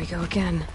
go again.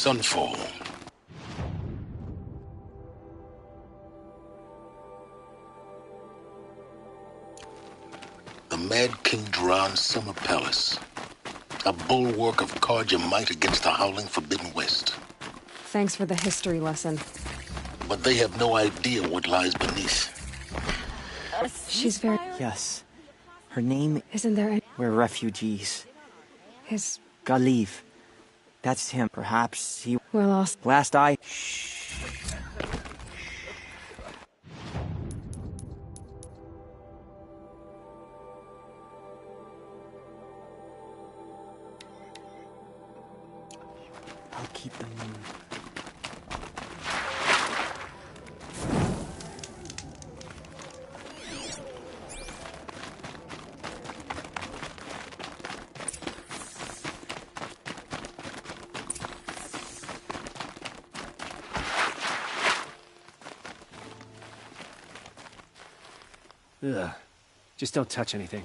Sunfall. The Mad King Duran's summer palace. A bulwark of Carja might against the howling Forbidden West. Thanks for the history lesson. But they have no idea what lies beneath. She's very... Yes. Her name... Isn't there any... We're refugees. His... Galiv. That's him. Perhaps he... We're lost. Last I... I'll keep them... Ugh. Just don't touch anything.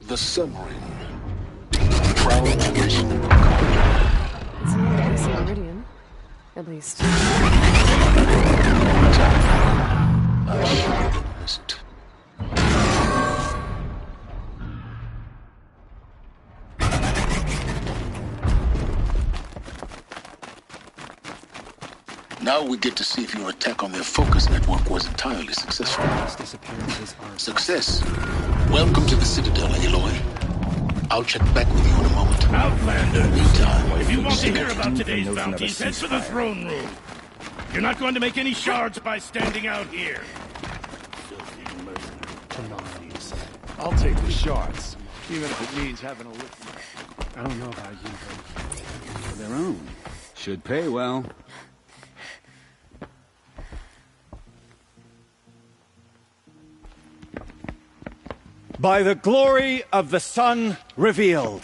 The submarine. Proud tradition. It's not like this Meridian. At least. I showed in the Now we get to see if your attack on their focus network was entirely successful. These disappearances are... Success. Welcome to the Citadel, Aloy. I'll check back with you in a moment. Outlander! Meantime, If you want to stay hear tuned. about today's bounties, head for the throne room. You're not going to make any shards by standing out here. I'll take the shards, even if it means having a look. I don't know about you, but... For their own. Should pay well. By the glory of the sun revealed.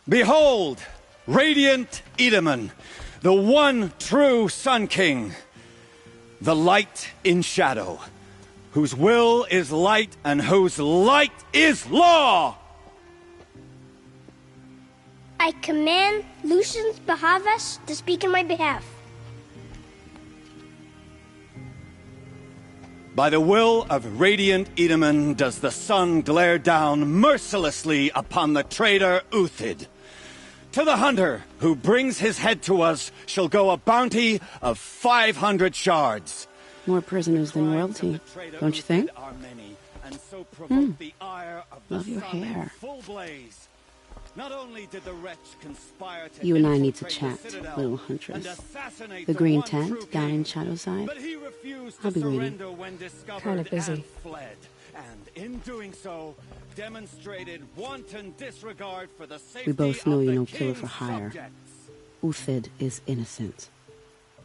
Behold, radiant Edaman, the one true Sun King, the light in shadow, whose will is light and whose light is law! I command Lucius Bahavas to speak in my behalf. By the will of radiant Edaman does the sun glare down mercilessly upon the traitor Uthid. To the hunter who brings his head to us shall go a bounty of 500 shards. More prisoners than royalty, don't you think? Love your hair. Not only did the wretch conspire to You and I need to infiltrate chat, the Citadel little and huntress. assassinate The green one tent true down king, in Shadowside. but he refused I'll to be waiting. surrender when discovered Kinda busy. and fled. And in doing so, demonstrated wanton disregard for the safety We both know of you're the no killer king's for hire. subjects. Uthid is innocent.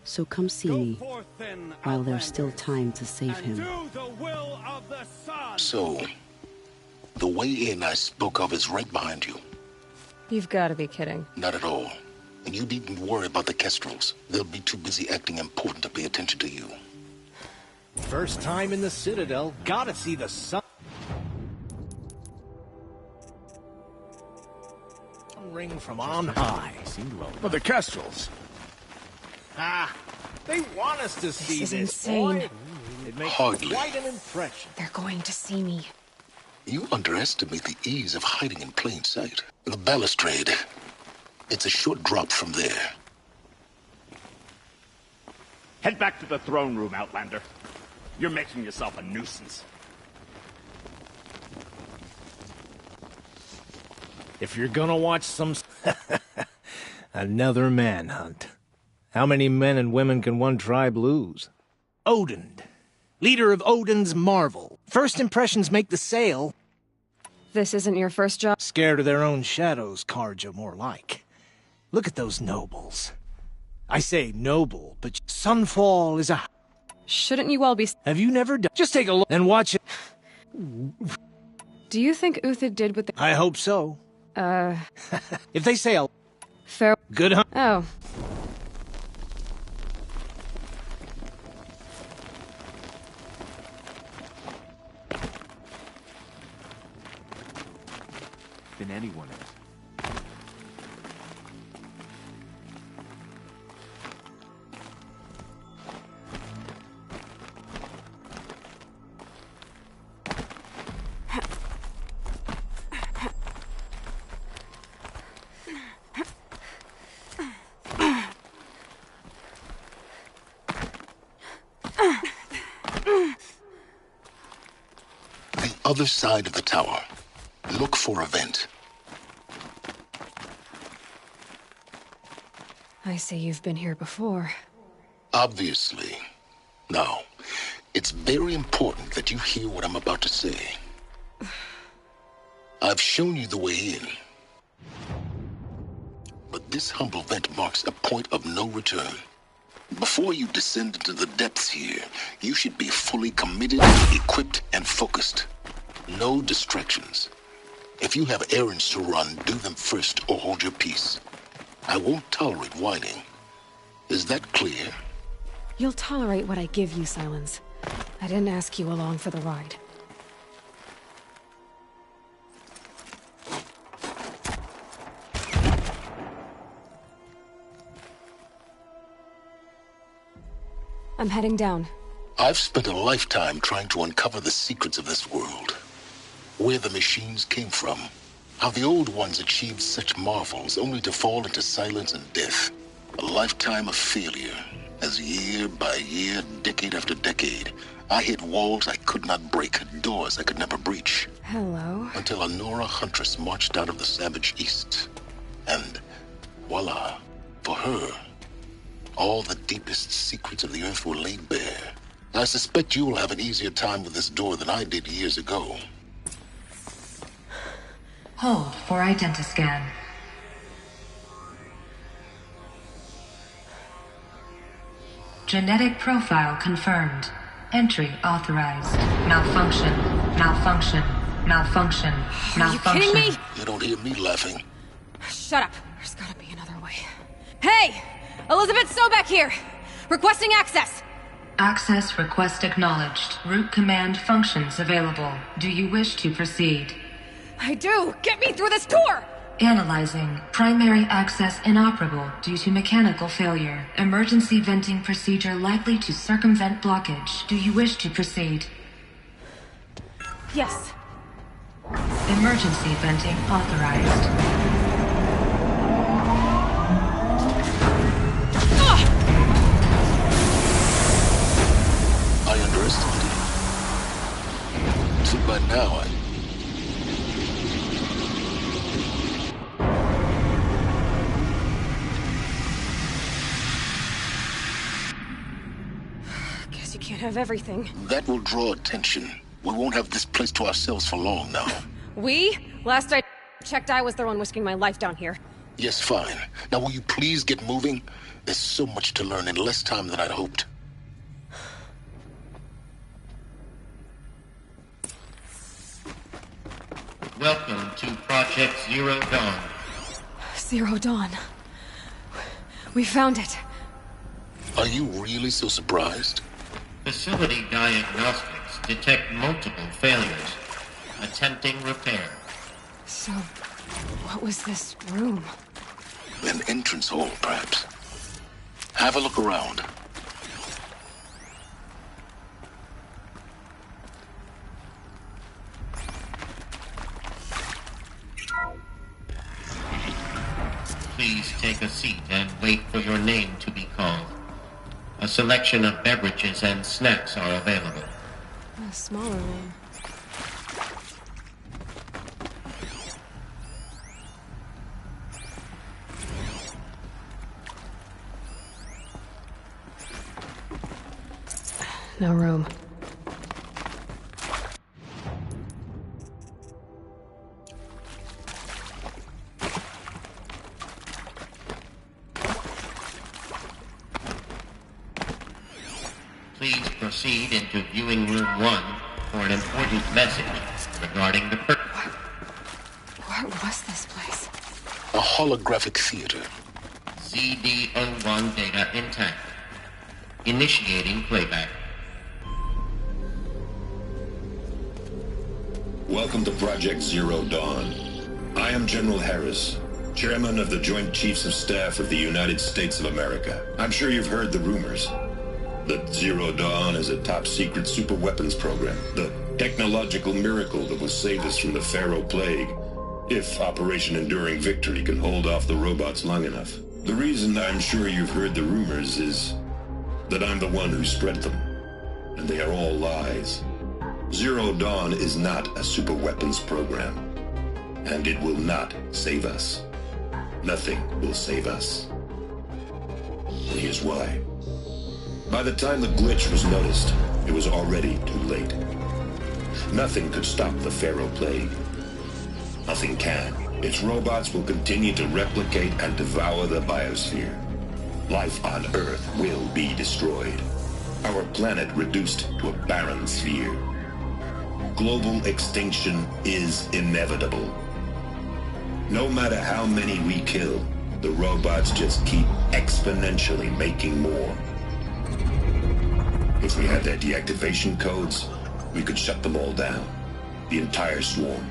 So come see Go me forth then, while there's still Outlanders, time to save and him. do the will of the sun. So, the way in I spoke of is right behind you. You've got to be kidding. Not at all. And you needn't worry about the Kestrels. They'll be too busy acting important to pay attention to you. First time in the Citadel, gotta see the sun. Ring from on high. But the Kestrels. Ah, they want us to see is this, insane. boy. It makes Hardly. quite an impression. They're going to see me. You underestimate the ease of hiding in plain sight. The balustrade. It's a short drop from there. Head back to the throne room, Outlander. You're making yourself a nuisance. If you're gonna watch some... Another manhunt. How many men and women can one tribe lose? Odin. Leader of Odin's Marvel. First impressions make the sale. This isn't your first job? Scared of their own shadows, Karja, more like. Look at those nobles. I say noble, but Sunfall is a... Shouldn't you all be... Have you never done... Just take a look and watch it. Do you think Uthid did what the... I hope so. If they say a... Fair... Good hunt. Oh. Than anyone else. The other side of the tower. Look for a vent. I see you've been here before. Obviously. Now, it's very important that you hear what I'm about to say. I've shown you the way in. But this humble vent marks a point of no return. Before you descend into the depths here, you should be fully committed, equipped, and focused. No distractions. If you have errands to run, do them first or hold your peace. I won't tolerate whining. Is that clear? You'll tolerate what I give you, Silence. I didn't ask you along for the ride. I'm heading down. I've spent a lifetime trying to uncover the secrets of this world. Where the machines came from. How the old ones achieved such marvels only to fall into silence and death. A lifetime of failure. as year by year, decade after decade, I hit walls I could not break, doors I could never breach. Hello? Until a Nora huntress marched out of the savage east. And voila, for her, all the deepest secrets of the earth were laid bare. I suspect you will have an easier time with this door than I did years ago. Hold for identiscan. Genetic profile confirmed. Entry authorized. Malfunction. Malfunction. Malfunction. Malfunction. Are you kidding me? You don't hear me laughing. Shut up. There's gotta be another way. Hey! Elizabeth Sobek here! Requesting access! Access request acknowledged. Root command functions available. Do you wish to proceed? I do! Get me through this door! Analyzing. Primary access inoperable due to mechanical failure. Emergency venting procedure likely to circumvent blockage. Do you wish to proceed? Yes. Emergency venting authorized. I underestimated you. So by now, Guess you can't have everything. That will draw attention. We won't have this place to ourselves for long now. We? Last I checked, I was the one risking my life down here. Yes, fine. Now will you please get moving? There's so much to learn in less time than I'd hoped. Welcome to Project Zero Dawn. Zero Dawn. We found it. Are you really so surprised? Facility diagnostics detect multiple failures. Attempting repair. So, what was this room? An entrance hall, perhaps. Have a look around. Please take a seat and wait for your name to be called. A selection of beverages and snacks are available. A smaller room. No room. Please proceed into viewing room 1 for an important message regarding the What was this place? A holographic theater. ZD-01 data intact. Initiating playback. Welcome to Project Zero Dawn. I am General Harris, Chairman of the Joint Chiefs of Staff of the United States of America. I'm sure you've heard the rumors that Zero Dawn is a top-secret superweapons program, the technological miracle that will save us from the Pharaoh Plague, if Operation Enduring Victory can hold off the robots long enough. The reason I'm sure you've heard the rumors is that I'm the one who spread them, and they are all lies. Zero Dawn is not a superweapons program, and it will not save us. Nothing will save us. And here's why. By the time the glitch was noticed, it was already too late. Nothing could stop the Pharaoh Plague. Nothing can. Its robots will continue to replicate and devour the biosphere. Life on Earth will be destroyed. Our planet reduced to a barren sphere. Global extinction is inevitable. No matter how many we kill, the robots just keep exponentially making more. If we had their deactivation codes, we could shut them all down. The entire swarm.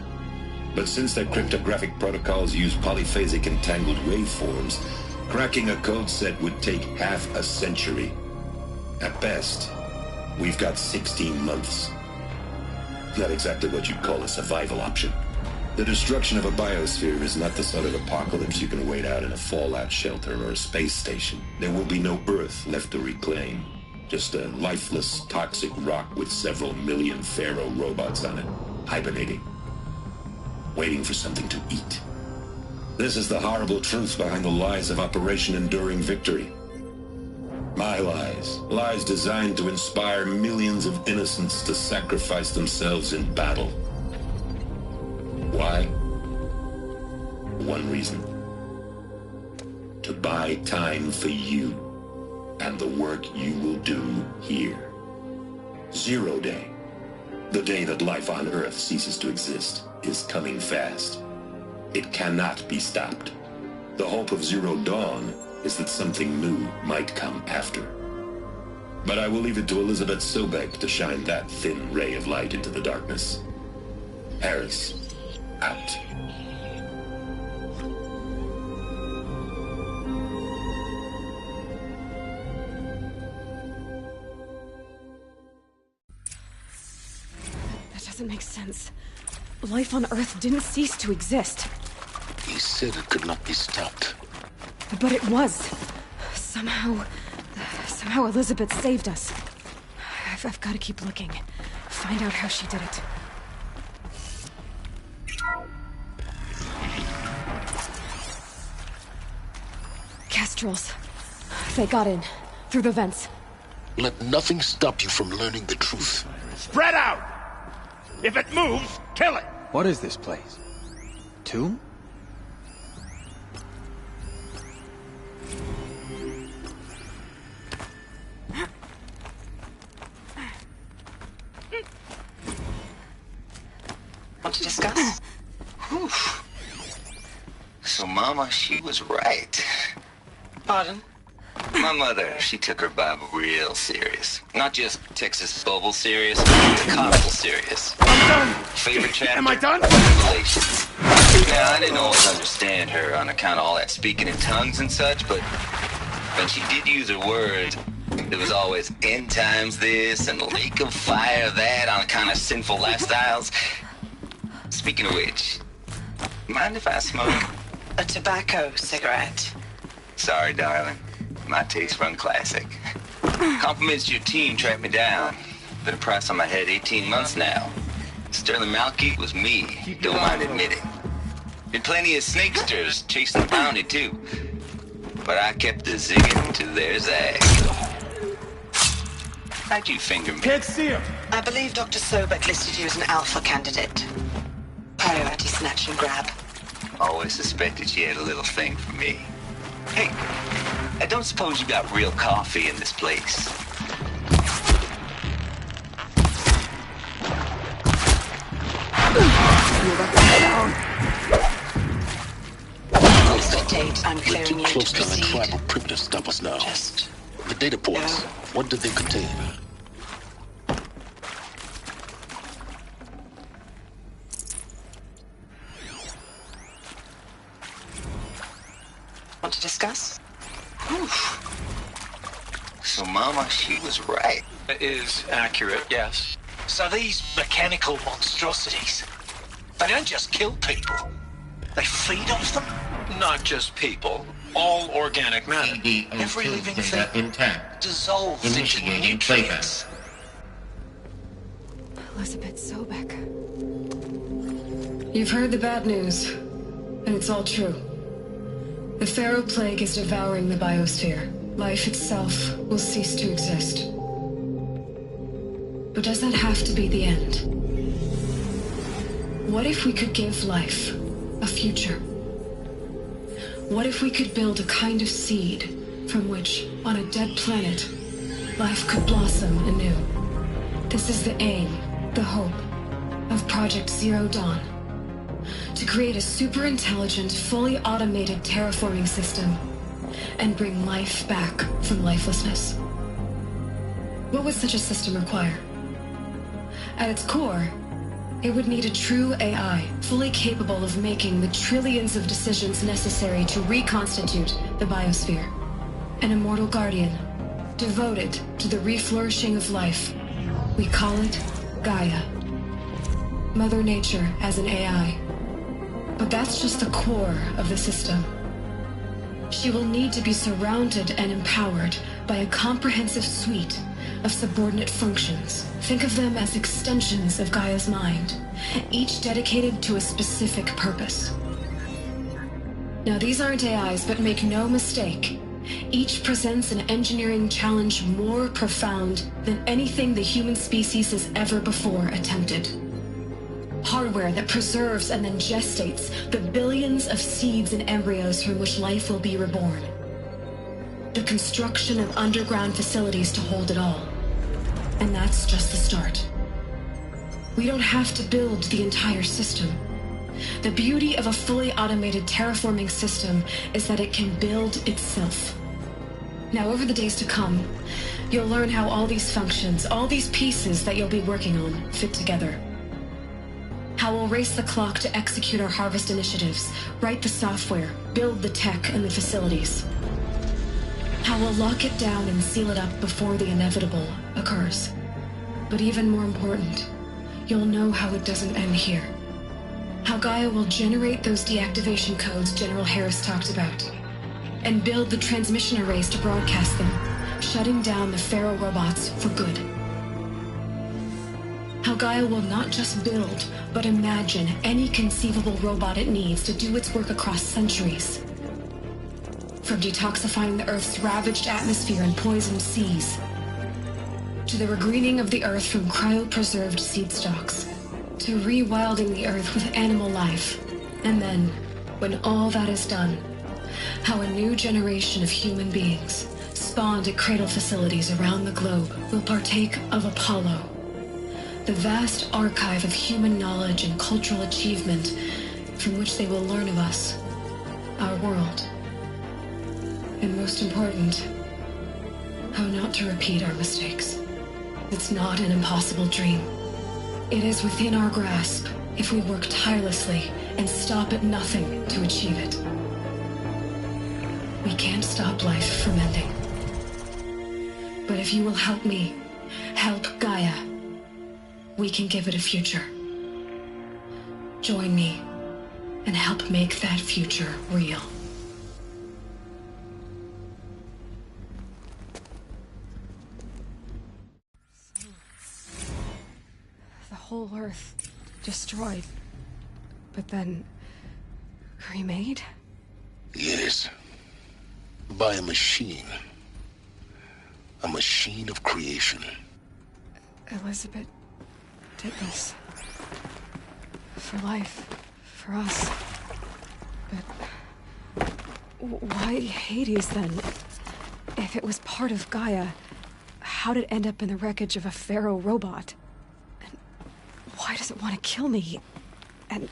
But since their cryptographic protocols use polyphasic entangled waveforms, cracking a code set would take half a century. At best, we've got 16 months. Not exactly what you'd call a survival option. The destruction of a biosphere is not the sort of apocalypse you can wait out in a fallout shelter or a space station. There will be no Earth left to reclaim. Just a lifeless, toxic rock with several million Pharaoh robots on it, hibernating, waiting for something to eat. This is the horrible truth behind the lies of Operation Enduring Victory. My lies. Lies designed to inspire millions of innocents to sacrifice themselves in battle. Why? One reason. To buy time for you and the work you will do here. 0 Day, the day that life on Earth ceases to exist, is coming fast. It cannot be stopped. The hope of Zero Dawn is that something new might come after. But I will leave it to Elizabeth Sobek to shine that thin ray of light into the darkness. Harris, out. That doesn't make sense. Life on Earth didn't cease to exist. He said it could not be stopped. But it was. Somehow Elizabeth saved us. I've got to keep looking. Find out how she did it. Kestrels. They got in. Through the vents. Let nothing stop you from learning the truth. Spread out! If it moves, kill it! What is this place? Tomb? Want to discuss? Whew. So Mama, she was right. Pardon? My mother, she took her Bible real serious. Not just Texas Bible serious, gospel serious. I'm done! Favorite chapter? Am I done? Revelations. Now, I didn't always understand her on account of all that speaking in tongues and such, but when she did use her words, it was always end times this and lake of fire that on account of sinful lifestyles. Speaking of which, mind if I smoke? A tobacco cigarette. Sorry, darling. My taste run classic. Compliments to your team tracked me down. Been a price on my head 18 months now. Sterling Malkeet was me, don't mind admitting. Been plenty of snakesters chasing the bounty too. But I kept the zigging to their zag. How'd you finger me? Can't see him! I believe Dr. Sobek listed you as an alpha candidate. Priority snatch and grab. Always suspected she had a little thing for me. Hey, I don't suppose you got real coffee in this place. Date, I'm We're clearing too you close to to the proceed. tribal crypt to stop us now. Just The data ports, what do they contain? want to discuss? Whew. So Mama, she was right. It is accurate, yes. So these mechanical monstrosities, they don't just kill people. They feed off them? Not just people. All organic matter. Every living thing intact. dissolves into Initiating playback. nutrients. Elizabeth Sobek. You've heard the bad news, and it's all true. The Pharaoh Plague is devouring the biosphere. Life itself will cease to exist. But does that have to be the end? What if we could give life a future? What if we could build a kind of seed from which, on a dead planet, life could blossom anew? This is the aim, the hope, of Project Zero Dawn. To create a super-intelligent, fully automated terraforming system and bring life back from lifelessness. What would such a system require? At its core, it would need a true AI, fully capable of making the trillions of decisions necessary to reconstitute the biosphere. An immortal guardian, devoted to the reflourishing of life. We call it Gaia. Mother Nature as an AI. But that's just the core of the system. She will need to be surrounded and empowered by a comprehensive suite of subordinate functions. Think of them as extensions of Gaia's mind, each dedicated to a specific purpose. Now, these aren't AIs, but make no mistake, each presents an engineering challenge more profound than anything the human species has ever before attempted. Hardware that preserves and then gestates the billions of seeds and embryos from which life will be reborn. The construction of underground facilities to hold it all. And that's just the start. We don't have to build the entire system. The beauty of a fully automated terraforming system is that it can build itself. Now, over the days to come, you'll learn how all these functions, all these pieces that you'll be working on, fit together. How we'll race the clock to execute our harvest initiatives, write the software, build the tech and the facilities. How we'll lock it down and seal it up before the inevitable occurs. But even more important, you'll know how it doesn't end here. How Gaia will generate those deactivation codes General Harris talked about, and build the transmission arrays to broadcast them, shutting down the Pharaoh robots for good. How Gaia will not just build, but imagine any conceivable robot it needs to do its work across centuries. From detoxifying the Earth's ravaged atmosphere and poisoned seas, to the regreening of the Earth from cryopreserved seed stalks, to rewilding the Earth with animal life. And then, when all that is done, how a new generation of human beings, spawned at cradle facilities around the globe, will partake of Apollo, the vast archive of human knowledge and cultural achievement from which they will learn of us, our world. And most important, how not to repeat our mistakes. It's not an impossible dream. It is within our grasp if we work tirelessly and stop at nothing to achieve it. We can't stop life from ending. But if you will help me, help Gaia, we can give it a future. Join me and help make that future real. The whole Earth destroyed, but then remade? Yes. By a machine. A machine of creation. Elizabeth did this. For life. For us. But why Hades then? If it was part of Gaia, how did it end up in the wreckage of a Pharaoh robot? And why does it want to kill me? And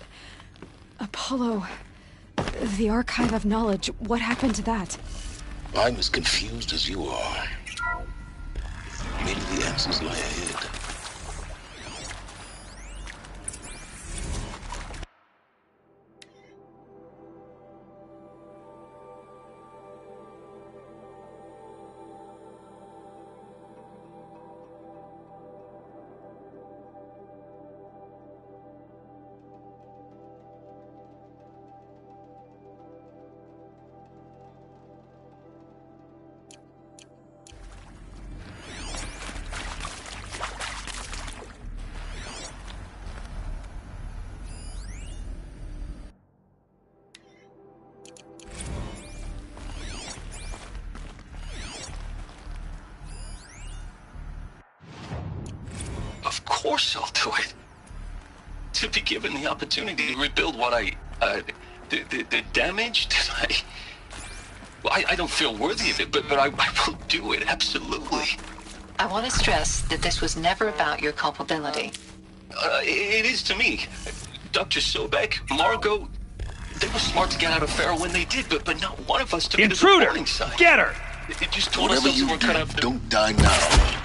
Apollo, the archive of knowledge, what happened to that? I'm as confused as you are. Maybe the answers lie ahead. Of course I'll do it. To be given the opportunity to rebuild what the damage that I don't feel worthy of it, but I will do it, absolutely. I want to stress that this was never about your culpability. It is to me. Dr. Sobek, Margot, they were smart to get out of Pharaoh when they did, but not one of us took it to the warning sign. Get her! It just told Whatever us you we were do, cut out. don't die now.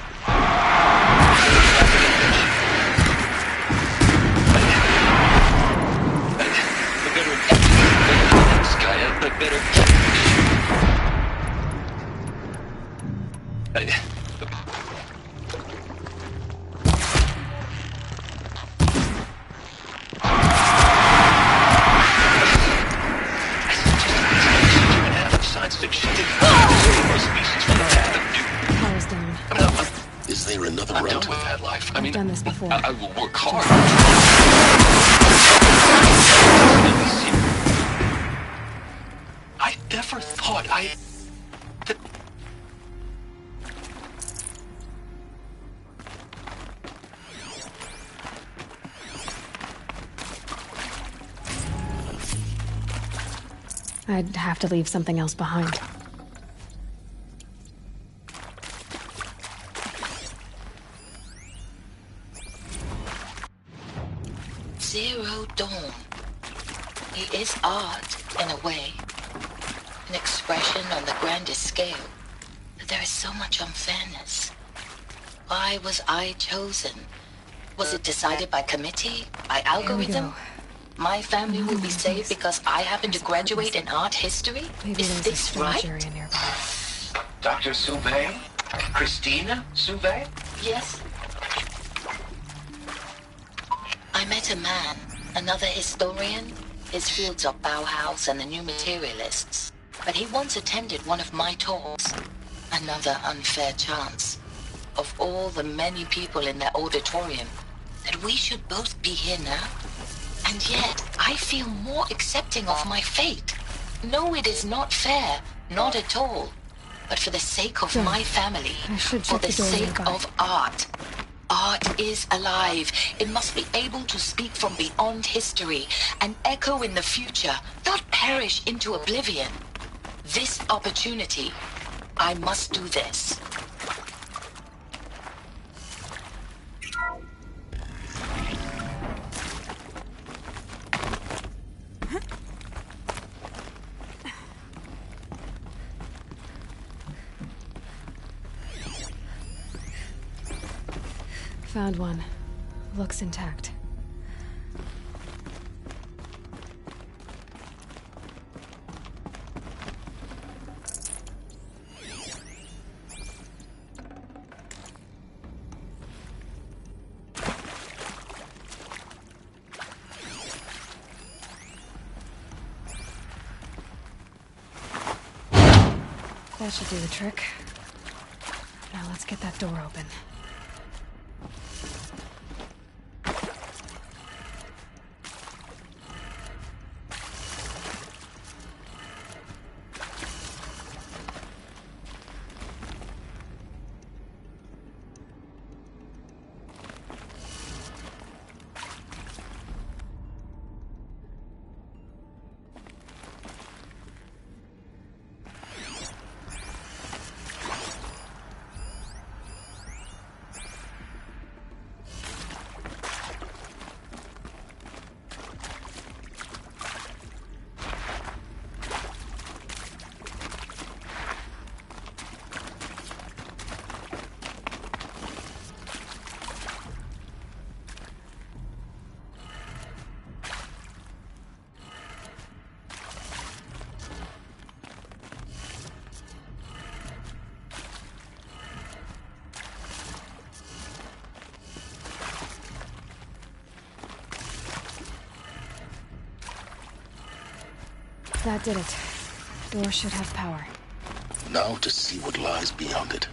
Is there another I'm route? done with that life. I've done this before. I will work hard. I never thought I'd have to leave something else behind. Zero Dawn. It is art, in a way. An expression on the grandest scale. But there is so much unfairness. Why was I chosen? Was it decided by committee? By algorithm? My family will be saved because I happen to graduate in art history? Is this right? Dr. Sauvé? Christina Sauvé? Yes. I met a man, another historian. His fields are Bauhaus and the New Materialists. But he once attended one of my talks. Another unfair chance. Of all the many people in that auditorium, that we should both be here now. And yet, I feel more accepting of my fate. No, it is not fair. Not at all. But for the sake of my family, for the sake of art. Art is alive. It must be able to speak from beyond history and echo in the future, not perish into oblivion. This opportunity, I must do this. Found one. Looks intact. That should do the trick. Now let's get that door open. That did it. Door should have power. Now to see what lies beyond it.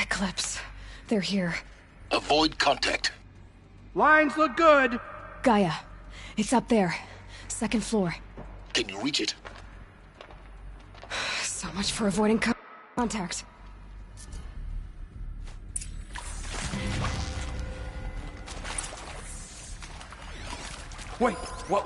Eclipse. They're here. Avoid contact. Lines look good. Gaia. It's up there. Second floor. Can you reach it? So much for avoiding contact. Wait, what?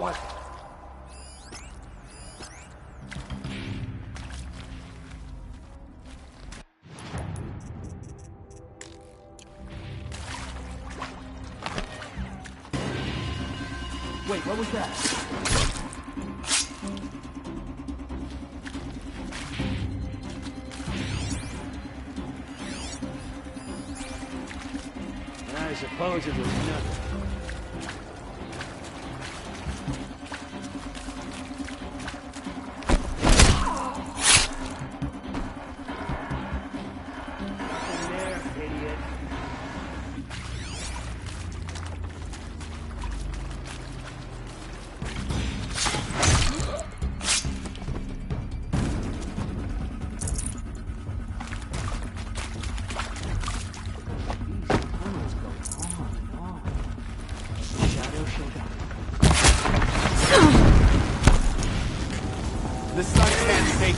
Wait, what was that? I suppose it was nothing.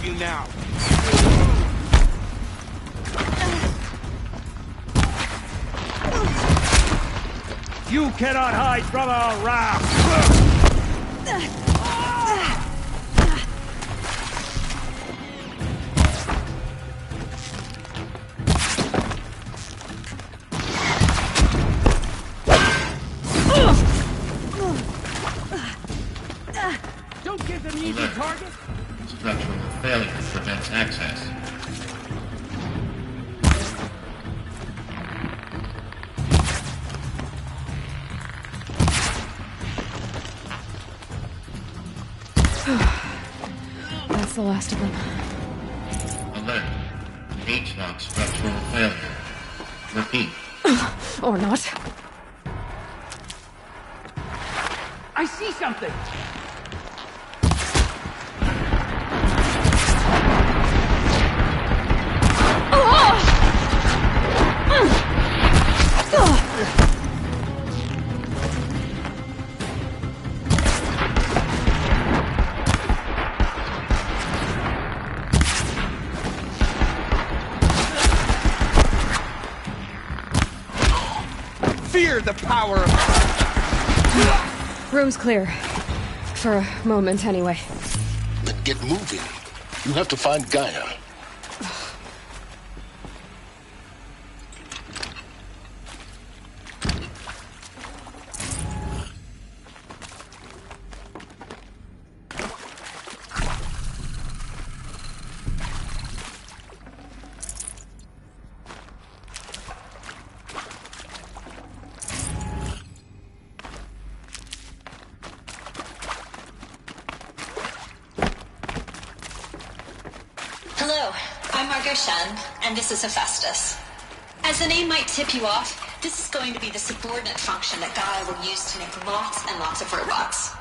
you now. You cannot hide from our wrath! Don't give them easy target. Structural failure prevents access. That's the last of them. Alert. H-lock structural failure. Repeat. Or not. I see something. Fear the power of... Room's clear. For a moment, anyway. Then get moving. You have to find Gaia. Hello, I'm Margot Shen, and this is Hephaestus. As the name might tip you off, this is going to be the subordinate function that Gaia will use to make lots and lots of robots.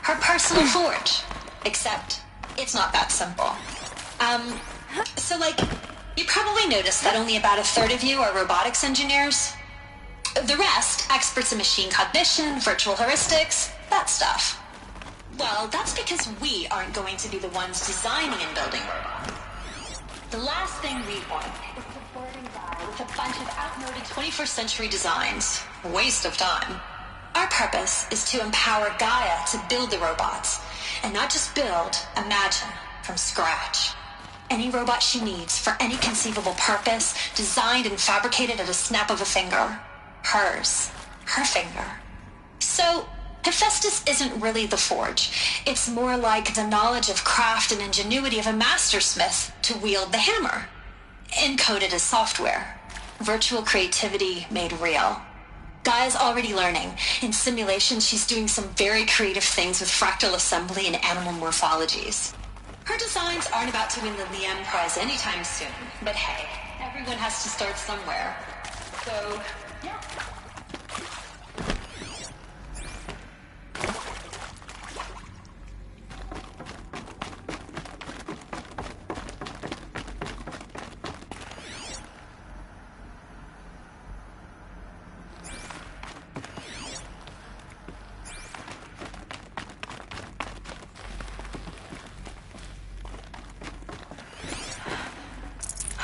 Her personal forge. Except, it's not that simple. So you probably noticed that only about a third of you are robotics engineers. The rest, experts in machine cognition, virtual heuristics, that stuff. Well, that's because we aren't going to be the ones designing and building robots. The last thing we want is supporting Gaia with a bunch of outmoded 21st century designs. Waste of time. Our purpose is to empower Gaia to build the robots. And not just build, imagine, from scratch. Any robot she needs for any conceivable purpose, designed and fabricated at a snap of a finger. Hers. Her finger. So, Hephaestus isn't really the forge. It's more like the knowledge of craft and ingenuity of a mastersmith to wield the hammer. Encoded as software. Virtual creativity made real. Gaia's already learning. In simulations, she's doing some very creative things with fractal assembly and animal morphologies. Her designs aren't about to win the Liam Prize anytime soon. But hey, everyone has to start somewhere. So, yeah.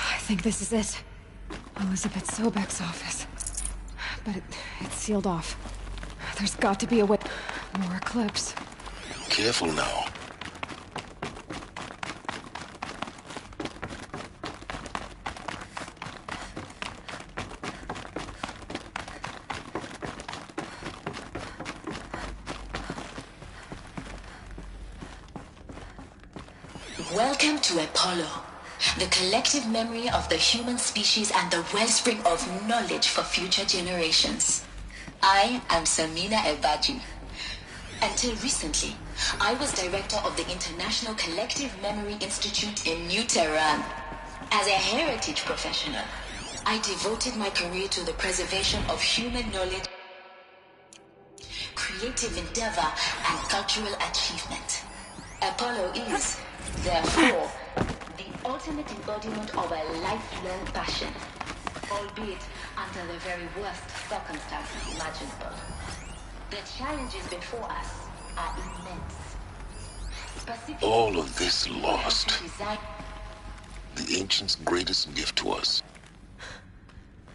I think this is it. Elizabeth Sobek's office. But it's sealed off. There's got to be a way. More Eclipse. Careful now. Welcome to Apollo, the collective memory of the human species and the wellspring of knowledge for future generations. I am Samina Ebaji. Until recently, I was director of the International Collective Memory Institute in New Tehran. As a heritage professional, I devoted my career to the preservation of human knowledge, creative endeavor, and cultural achievement. Apollo is, therefore, the ultimate embodiment of a lifelong passion, albeit under the very worst circumstances imaginable. The challenges before us are immense. All of this lost. The ancients' greatest gift to us.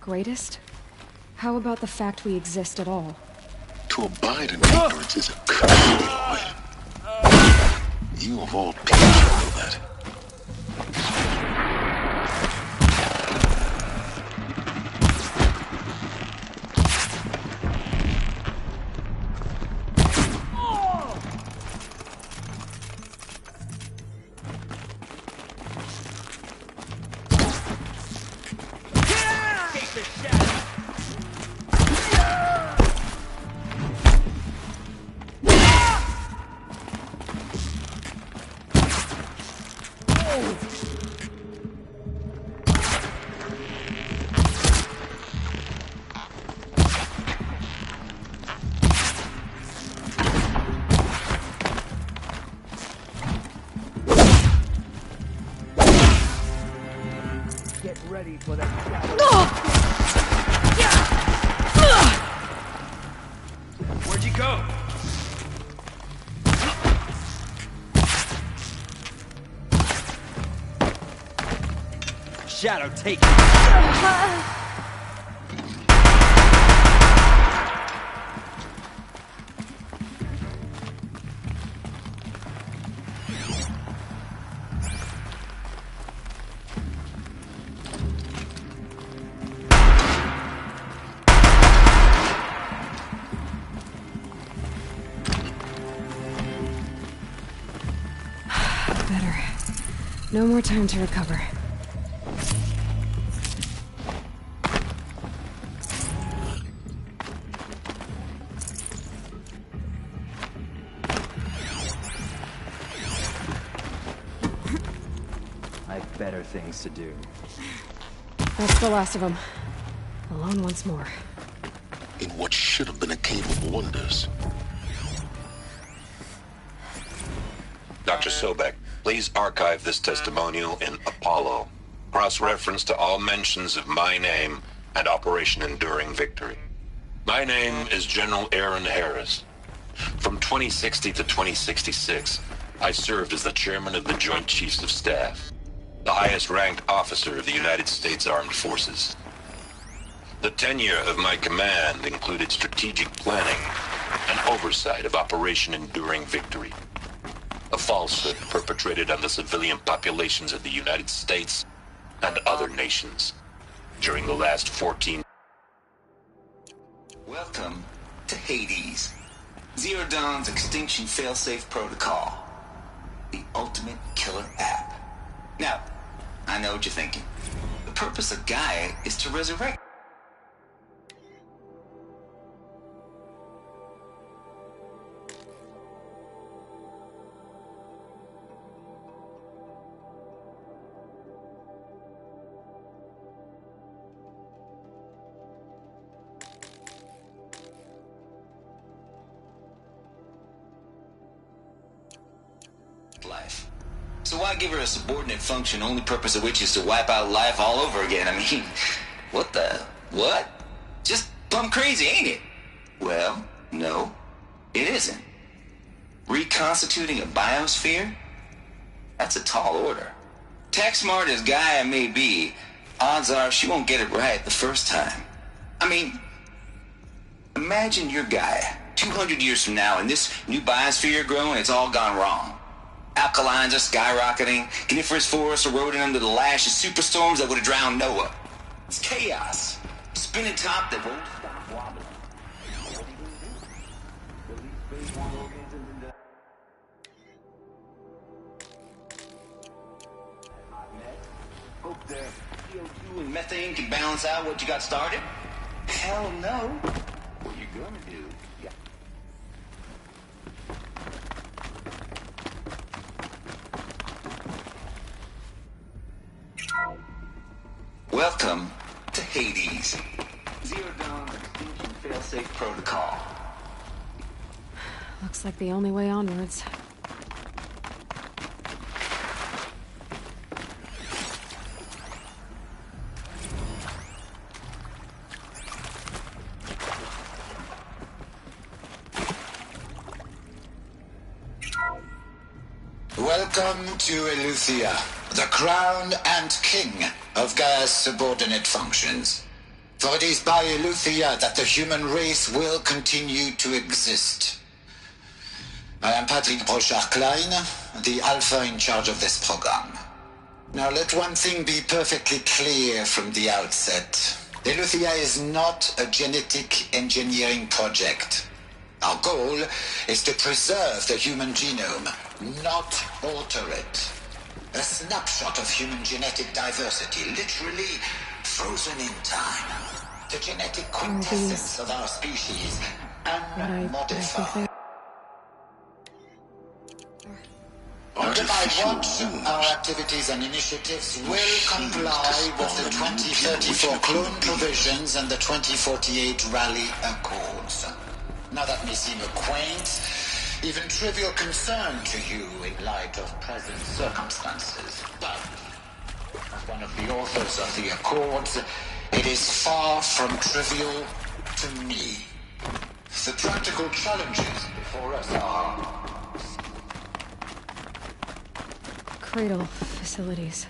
Greatest? How about the fact we exist at all? To abide in ignorance is a curse, Aloy. You of all people know that. Get ready for that shadow. Where'd you go? Shadow, take Better. No more time to recover. I've better things to do. That's the last of them. Alone once more. In what should have been a cave of wonders. Dr. Sobek, please archive this testimonial in Apollo. Cross-reference to all mentions of my name and Operation Enduring Victory. My name is General Aaron Harris. From 2060 to 2066, I served as the chairman of the Joint Chiefs of Staff, the highest-ranked officer of the United States Armed Forces. The tenure of my command included strategic planning and oversight of Operation Enduring Victory, a falsehood perpetrated on the civilian populations of the United States and other nations during the last 14. Welcome to Hades, Zero Dawn's extinction failsafe protocol, the ultimate killer app. Now, I know what you're thinking. The purpose of Gaia is to resurrect. Life. So why give her a subordinate function, only purpose of which is to wipe out life all over again? I mean, what? Just plumb crazy, ain't it? Well, no, it isn't. Reconstituting a biosphere? That's a tall order. Tech smart as Gaia may be, odds are she won't get it right the first time. I mean, imagine you're Gaia, 200 years from now, and this new biosphere you're growing, it's all gone wrong. Alkalines are skyrocketing, coniferous forests eroding under the lash of superstorms that would have drowned Noah. It's chaos. Spinning top that won't stop wobbling. Hope the CO2 and methane can balance out what you got started? Hell no. What you gonna do? Yeah. Welcome to Hades, Zero Dawn extinction failsafe protocol. Looks like the only way onwards. Welcome to Eleuthia, the crown and king of Gaia's subordinate functions. For it is by Eleuthia that the human race will continue to exist. I am Patrick Brochard-Klein, the Alpha in charge of this program. Now let one thing be perfectly clear from the outset. Eleuthia is not a genetic engineering project. Our goal is to preserve the human genome, not alter it. A snapshot of human genetic diversity, literally frozen in time. The genetic quintessence of our species, unmodified. Under my watch, our activities and initiatives will comply with the 2034 clone provisions and the 2048 Rally Accords. Now that may seem a quaint, even trivial concern to you in light of present circumstances, but as one of the authors of the Accords, it is far from trivial to me. The practical challenges before us are... Cradle facilities.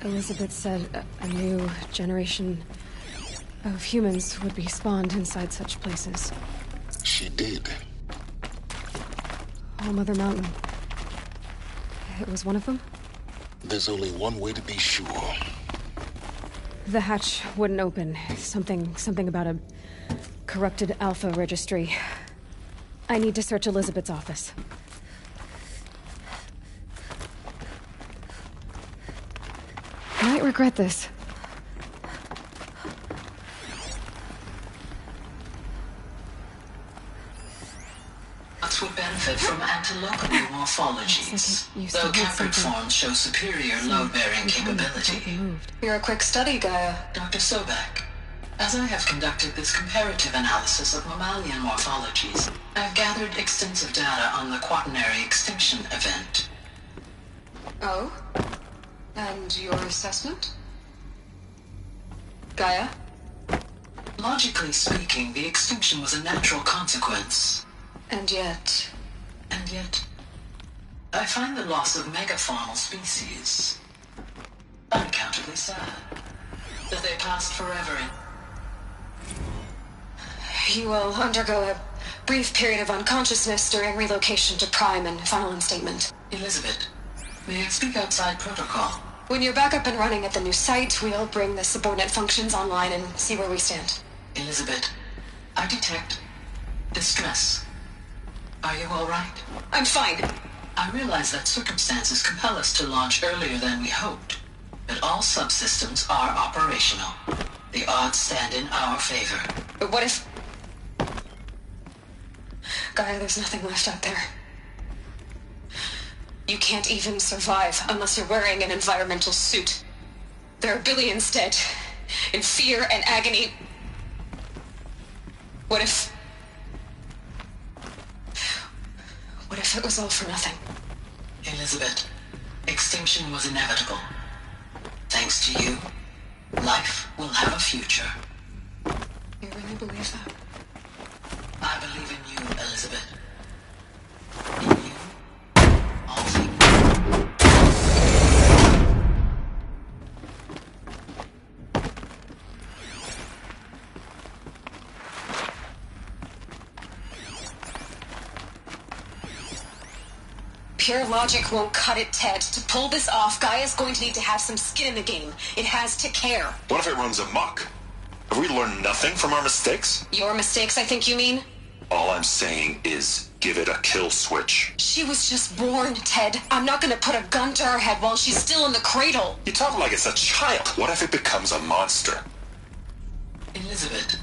Elizabeth said a new generation of humans would be spawned inside such places. She did. All Mother Mountain. It was one of them? There's only one way to be sure. The hatch wouldn't open. Something about a corrupted Alpha registry. I need to search Elizabeth's office. I might regret this. Would benefit from antilocal morphologies, though Caprid forms show superior load-bearing capability. You're a quick study, Gaia. Dr. Sobek, as I have conducted this comparative analysis of mammalian morphologies, I've gathered extensive data on the quaternary extinction event. Oh? And your assessment? Gaia? Logically speaking, the extinction was a natural consequence. And yet, I find the loss of megafaunal species unaccountably sad. That they passed forever in... You will undergo a brief period of unconsciousness during relocation to Prime and final instatement. Elizabeth, may I speak outside protocol? When you're back up and running at the new site, we'll bring the subordinate functions online and see where we stand. Elizabeth, I detect distress. Are you all right? I'm fine. I realize that circumstances compel us to launch earlier than we hoped, but all subsystems are operational. The odds stand in our favor. But what if... Gaia, there's nothing left out there. You can't even survive unless you're wearing an environmental suit. There are billions dead, in fear and agony. What if it was all for nothing? Elizabeth, extinction was inevitable. Thanks to you, life will have a future. You really believe that? I believe in you, Elizabeth. In you, all things. Pure logic won't cut it, Ted. To pull this off, Gaia's going to need to have some skin in the game. It has to care. What if it runs amok? Have we learned nothing from our mistakes? Your mistakes, I think you mean? All I'm saying is give it a kill switch. She was just born, Ted. I'm not gonna put a gun to her head while she's still in the cradle. You talk like it's a child. What if it becomes a monster? Elizabeth,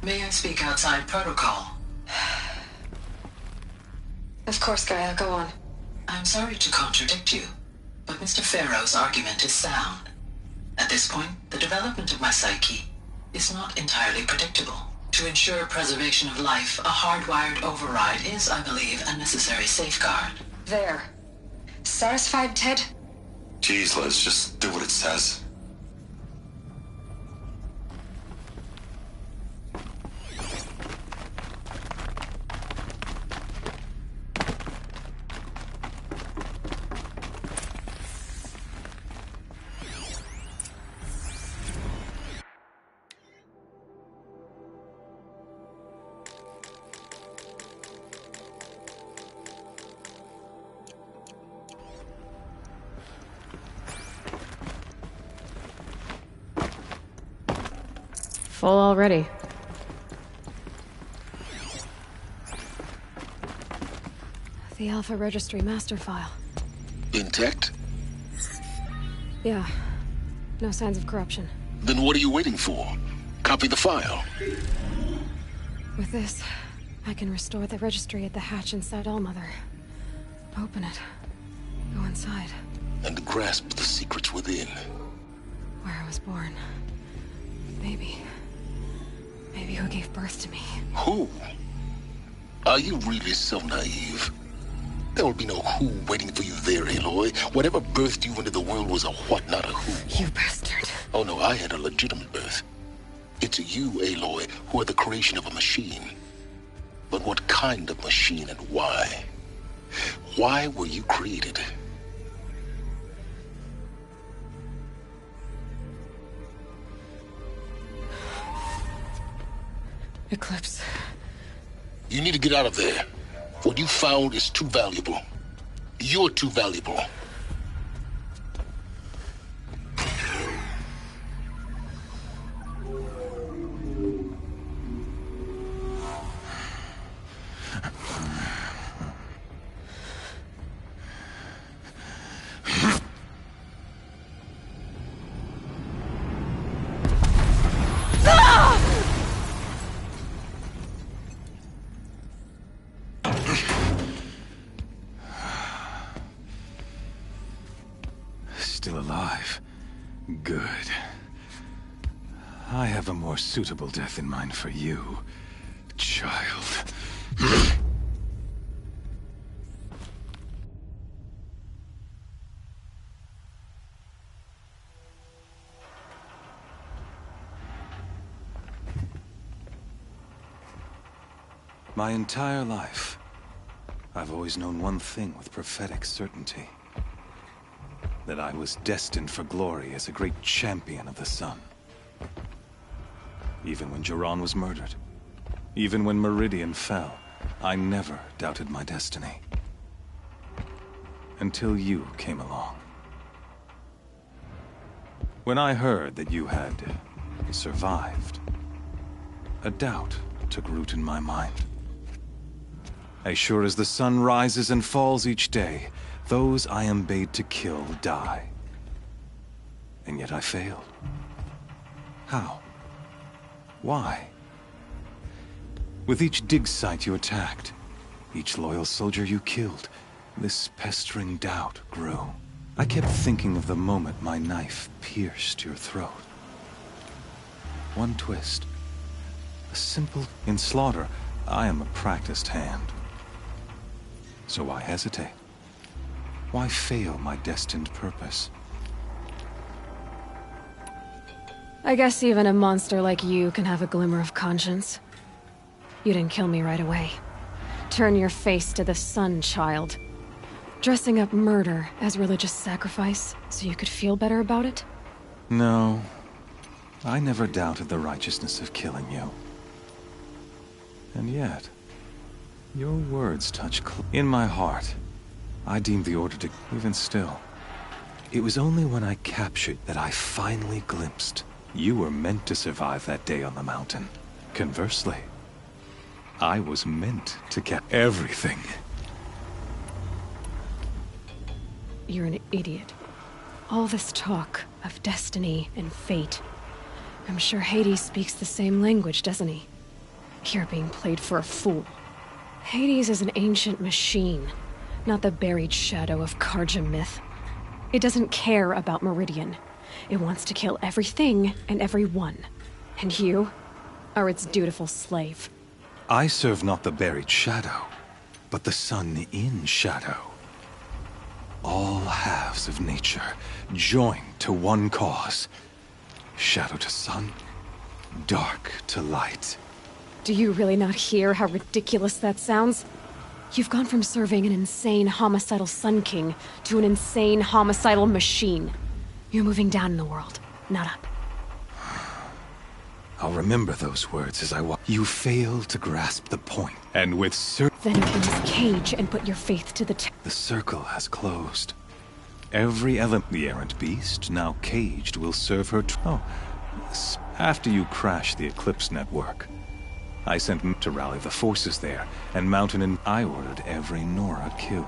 may I speak outside protocol? Of course, Gaia, go on. I'm sorry to contradict you, but Mr. Farrow's argument is sound. At this point, the development of my psyche is not entirely predictable. To ensure preservation of life, a hardwired override is, I believe, a necessary safeguard. There. Satisfied, Ted? Jeez, Liz, just do what it says. Full already. The Alpha Registry master file. Intact? Yeah. No signs of corruption. Then what are you waiting for? Copy the file. With this, I can restore the registry at the hatch inside Allmother. Open it. Go inside. And grasp the secrets within. Where I was born. Maybe who gave birth to me. Who? Are you really so naive? There will be no who waiting for you there, Aloy. Whatever birthed you into the world was a what, not a who. You bastard. Oh no, I had a legitimate birth. It's you, Aloy, who are the creation of a machine. But what kind of machine and why? Why were you created? Eclipse. You need to get out of there. What you found is too valuable. You're too valuable. Still alive. Good. I have a more suitable death in mind for you, child. My entire life, I've always known one thing with prophetic certainty. That I was destined for glory as a great champion of the sun. Even when Jiran was murdered, even when Meridian fell, I never doubted my destiny. Until you came along. When I heard that you had survived, a doubt took root in my mind. As sure as the sun rises and falls each day, those I am bade to kill die. And yet I failed. How? Why? With each dig site you attacked, each loyal soldier you killed, this pestering doubt grew. I kept thinking of the moment my knife pierced your throat. One twist. A simple... In slaughter, I am a practiced hand. So why hesitate? Why fail my destined purpose? I guess even a monster like you can have a glimmer of conscience. You didn't kill me right away. Turn your face to the sun, child. Dressing up murder as religious sacrifice so you could feel better about it? No. I never doubted the righteousness of killing you. And yet, your words touch in my heart. I deemed the order to... Even still, it was only when I captured that I finally glimpsed you were meant to survive that day on the mountain. Conversely, I was meant to get everything. You're an idiot. All this talk of destiny and fate. I'm sure Hades speaks the same language, doesn't he? You're being played for a fool. Hades is an ancient machine. Not the buried shadow of Karja myth. It doesn't care about Meridian. It wants to kill everything and everyone. And you are its dutiful slave. I serve not the buried shadow, but the sun in shadow. All halves of nature joined to one cause. Shadow to sun, dark to light. Do you really not hear how ridiculous that sounds? You've gone from serving an insane homicidal Sun King to an insane homicidal machine. You're moving down in the world, not up. I'll remember those words as I walk. You fail to grasp the point, and with Then open this cage and put your faith to the The circle has closed. Every element, the errant beast, now caged, will serve her After you crashed the Eclipse network, I sent M to rally the forces there, and Mountain and I ordered every Nora killed.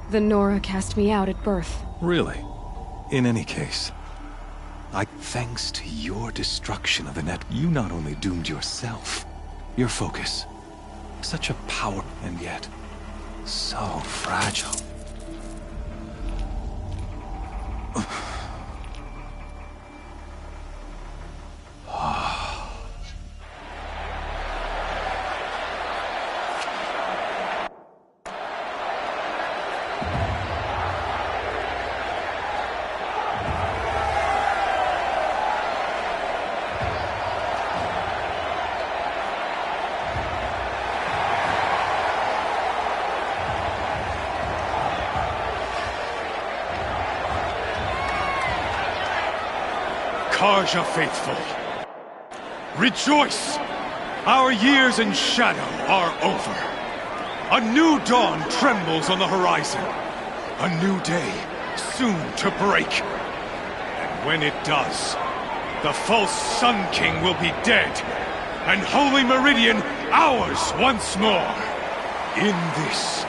The Nora cast me out at birth. Really? In any case, thanks to your destruction of the net, you not only doomed yourself, your focus, such a power, and yet so fragile. Karja faithful, rejoice! Our years in shadow are over. A new dawn trembles on the horizon. A new day soon to break. And when it does, the false Sun King will be dead, and Holy Meridian ours once more. In this,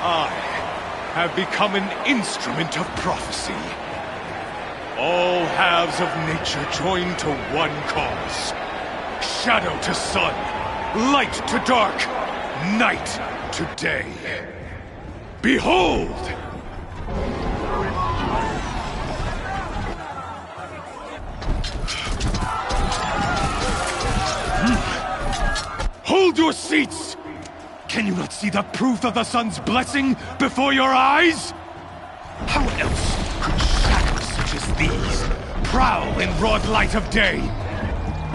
I have become an instrument of prophecy. All halves of nature join to one cause. Shadow to sun, light to dark, night to day. Behold! Hold your seats! Can you not see the proof of the sun's blessing before your eyes? How else could shadows such as these prowl in broad light of day?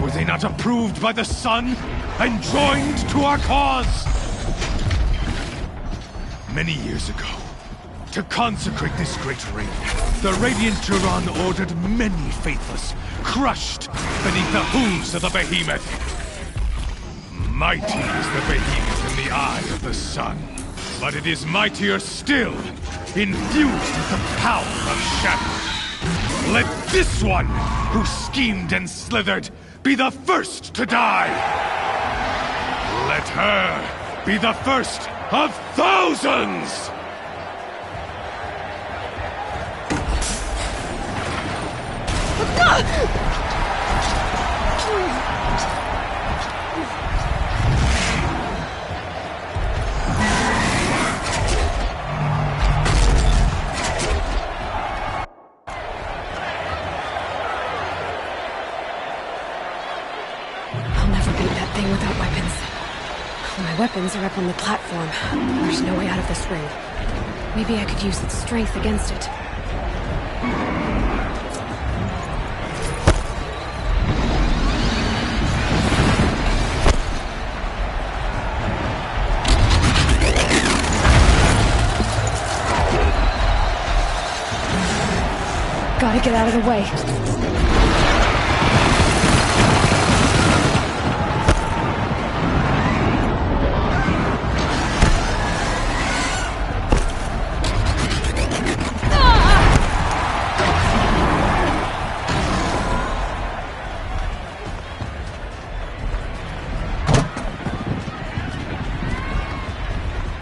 Were they not approved by the sun and joined to our cause? Many years ago, to consecrate this great ring, the Radiant Duran ordered many faithless, crushed beneath the hooves of the behemoth. Mighty is the behemoth in the eye of the sun, but it is mightier still, infused with the power of shadow. Let this one, who schemed and slithered, be the first to die! Let her be the first of thousands! Without weapons. My weapons are up on the platform. There's no way out of this ring. Maybe I could use its strength against it. Gotta get out of the way.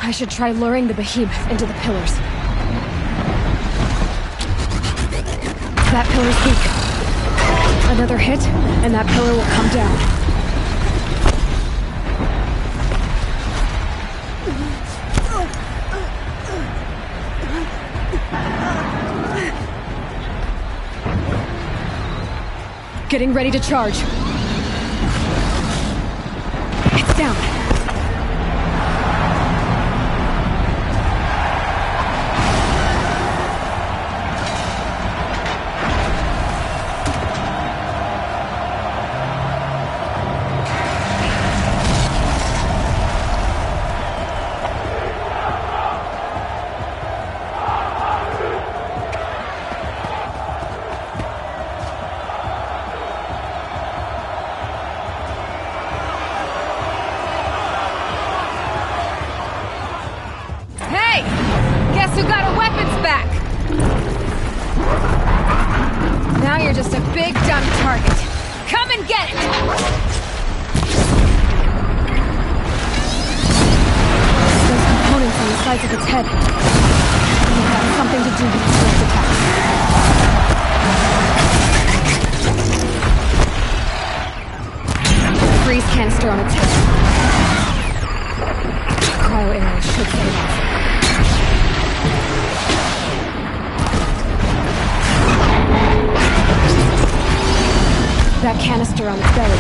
I should try luring the behemoth into the pillars. That pillar's weak. Another hit, and that pillar will come down. Getting ready to charge. It's down. you're just a big, dumb target. Come and get it! Those components on the sides of its head. They've got something to do with its first attack. Freeze canister on its head. Cryo arrow should set it off. That canister on its belly.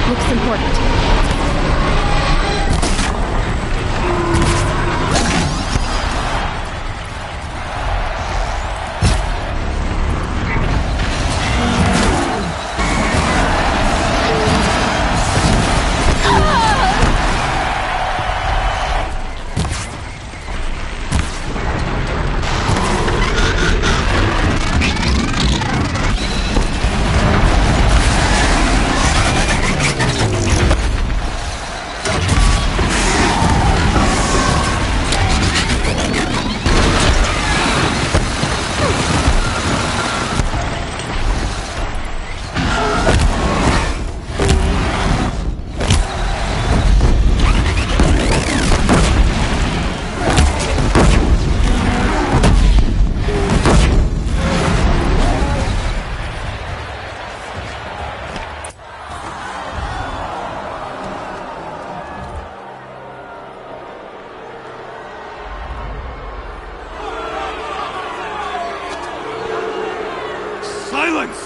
Looks important. Silence!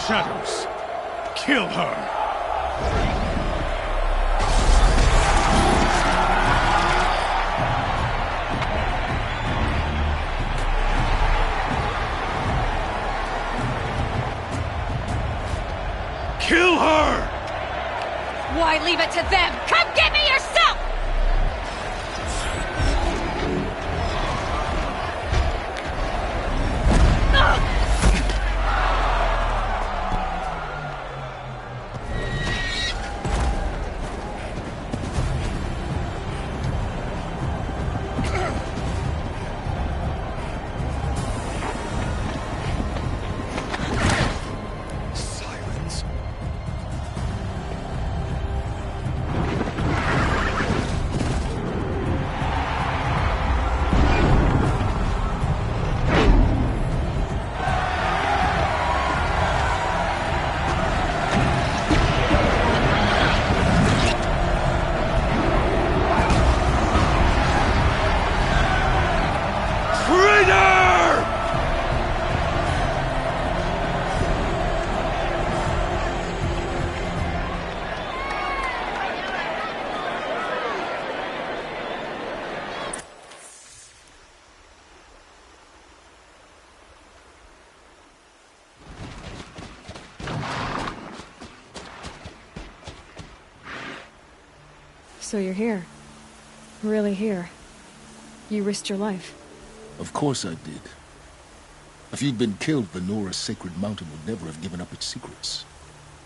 Shadows, kill her! Kill her! Why leave it to them? Come get me yourself! So you're here. Really here. You risked your life. Of course I did. If you'd been killed, the Nora's sacred mountain would never have given up its secrets.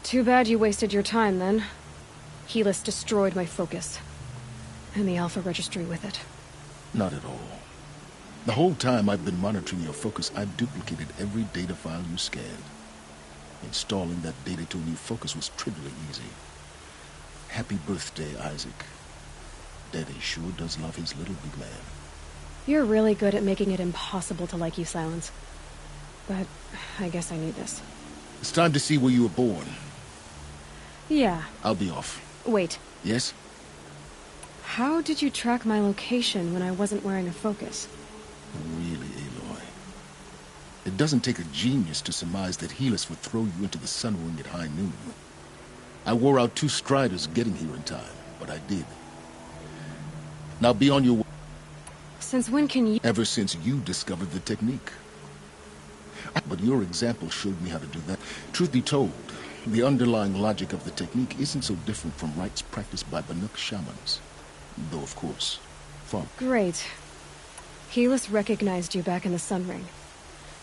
Too bad you wasted your time, then. Helis destroyed my focus. And the Alpha Registry with it. Not at all. The whole time I've been monitoring your focus, I've duplicated every data file you scanned. Installing that data to a new focus was trivially easy. Happy birthday, Isaac. Daddy sure does love his little big man. You're really good at making it impossible to like you, Silence. But I guess I need this. It's time to see where you were born. Yeah. I'll be off. Wait. Yes? How did you track my location when I wasn't wearing a focus? Really, Aloy? It doesn't take a genius to surmise that Helis would throw you into the sun ring at high noon. I wore out 2 striders getting here in time, but I did. Now be on your way. Since when can you— Ever since you discovered the technique. But your example showed me how to do that. Truth be told, the underlying logic of the technique isn't so different from rites practiced by Banuk shamans. Though, of course, far. Great. Helis recognized you back in the Sun Ring.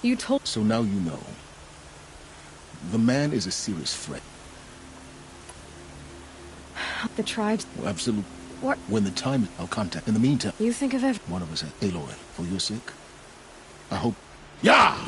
You told— So now you know. The man is a serious threat. The tribes... Well, absolutely. What? When the time, I'll contact. In the meantime... You think of every... One of us at Aloy, for your sake. I hope... Yeah!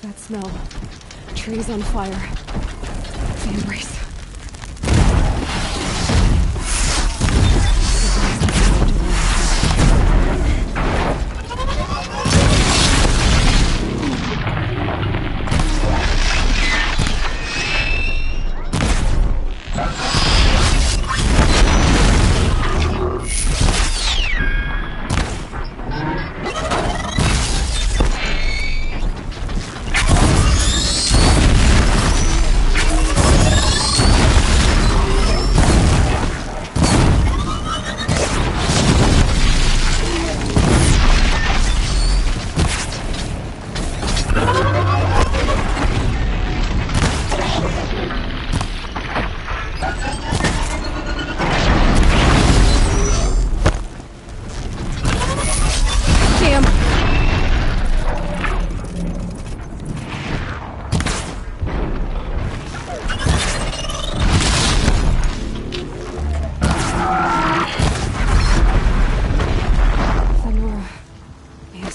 That smell. Trees on fire. The embrace.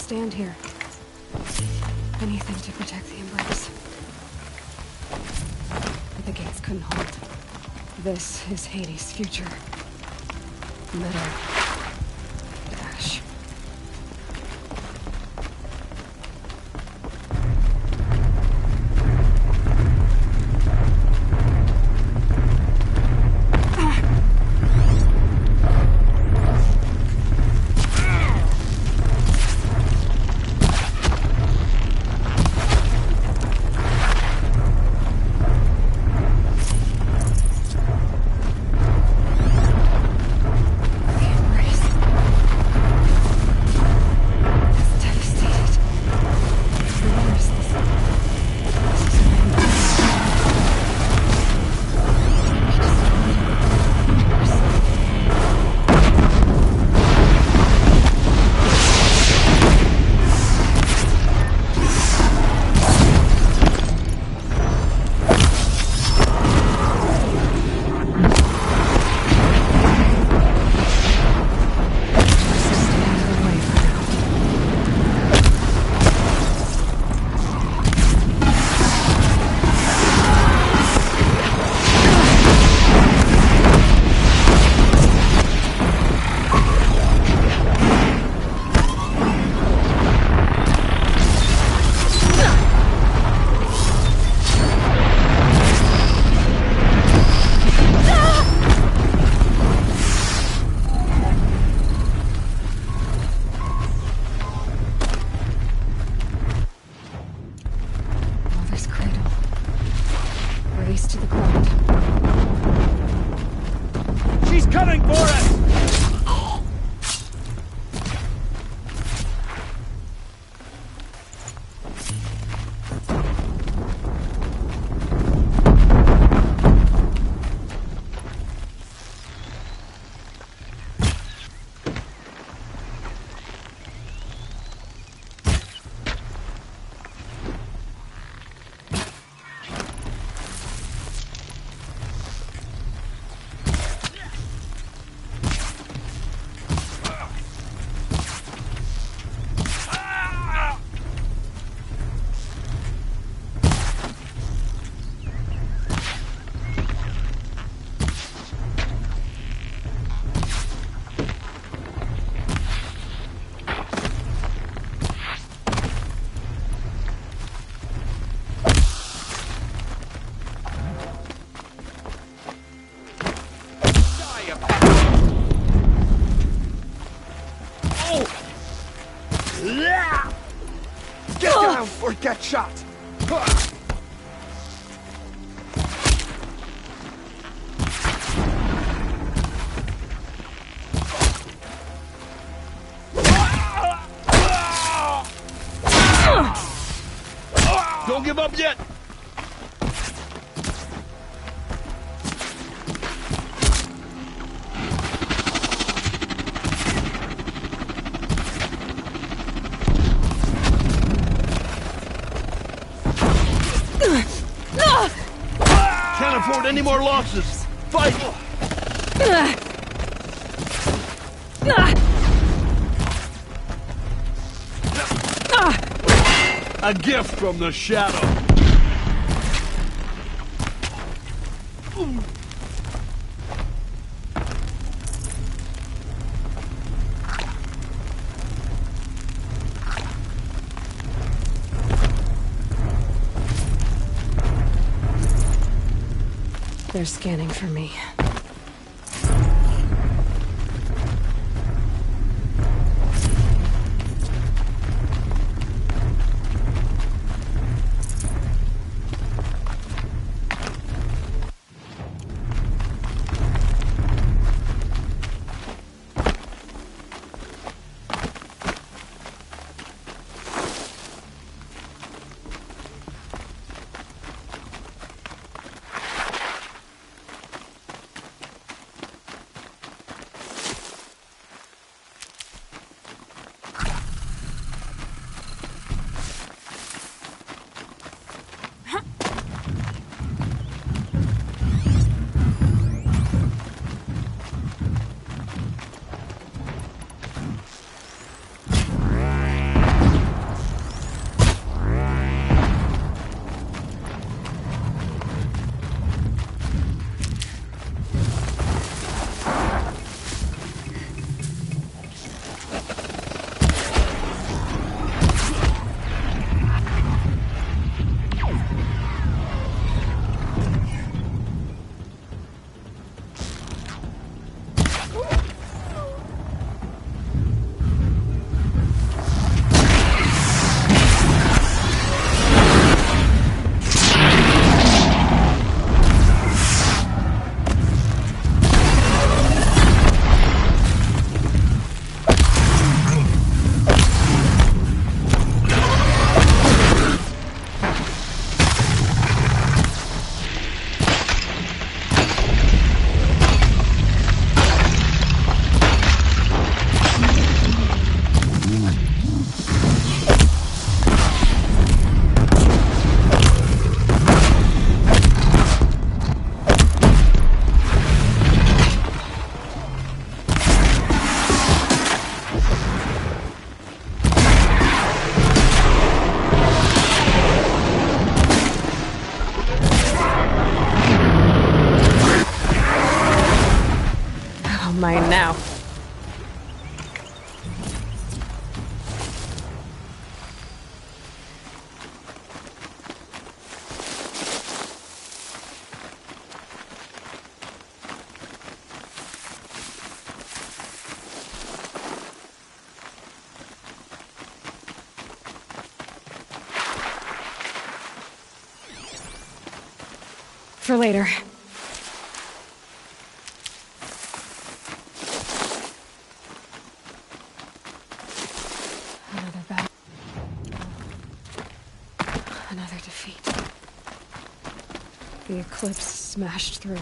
Stand here. Anything to protect the embrace. But the gates couldn't hold. This is Hades' future. Metal. Ash. To the ground. She's coming for us! Get down or get shot! Don't give up yet! Can't afford any more losses. Fight! A gift from the shadow. They're scanning for me. Mine now. For later. Another defeat. The eclipse smashed through.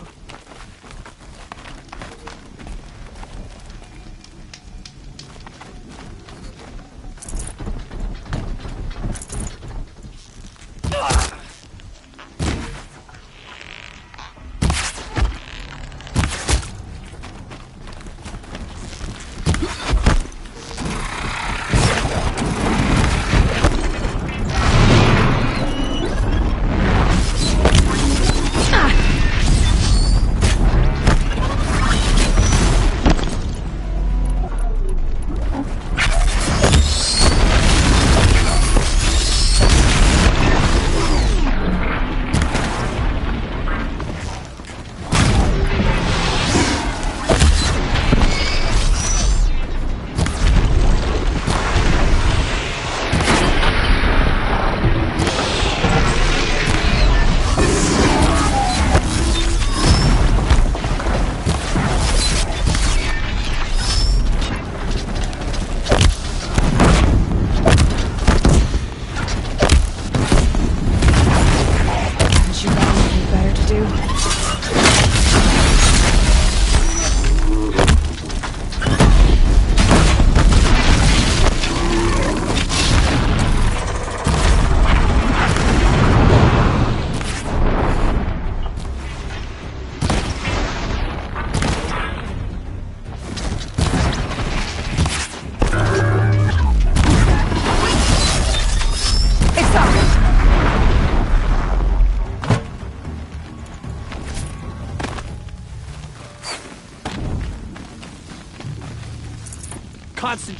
constant...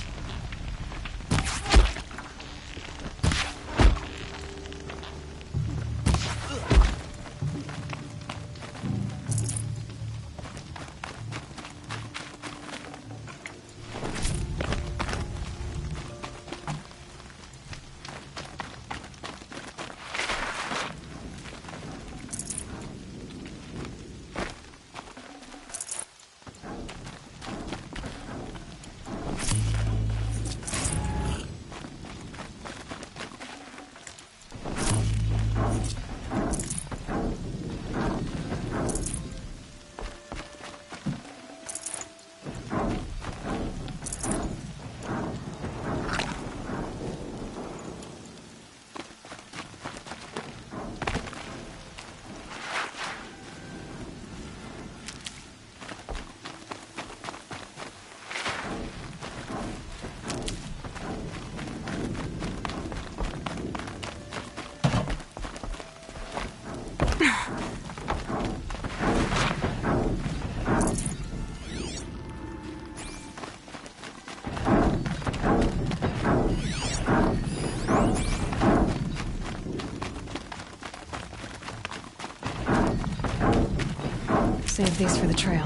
Save these for the trail.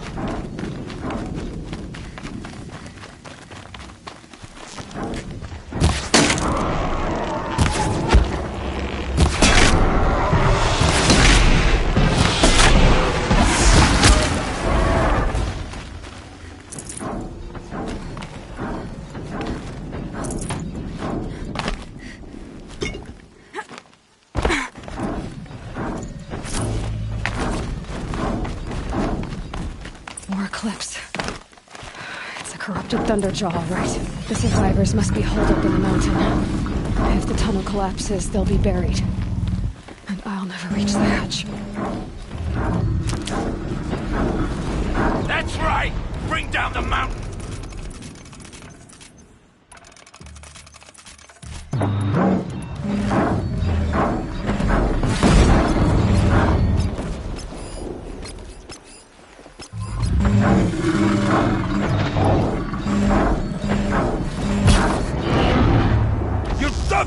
Eclipse. It's a corrupted Thunderjaw, all right. The survivors must be holed up in the mountain. If the tunnel collapses, they'll be buried. And I'll never reach the hatch. That's right! Bring down the mountain!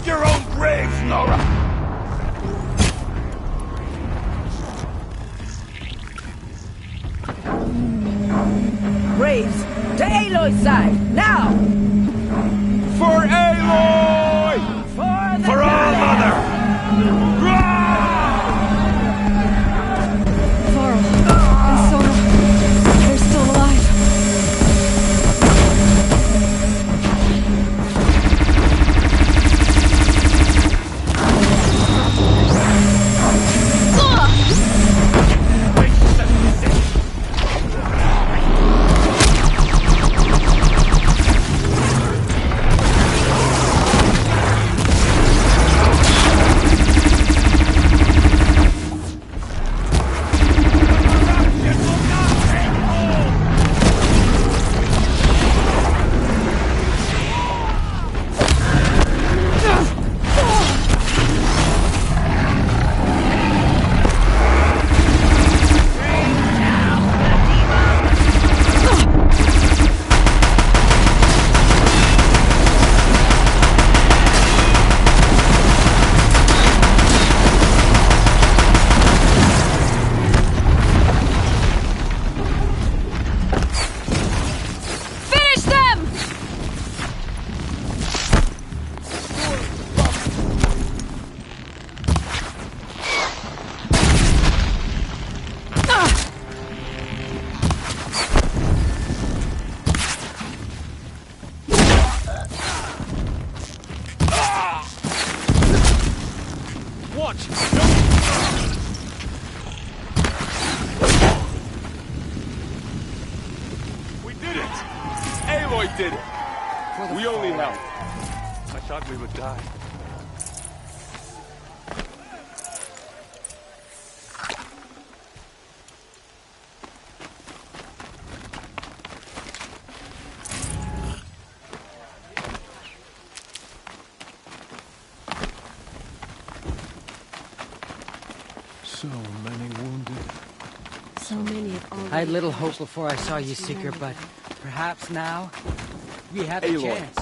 Your own grave, Nora! Braves, to Aloy's side, now! For Aloy! For All Mother! Varl and Sora, they're still alive. Aloy did it. We only helped. I thought we would die. So many wounded. So many of all. I had little hope before I saw you, Seeker, but perhaps now we had a Aloy, chance.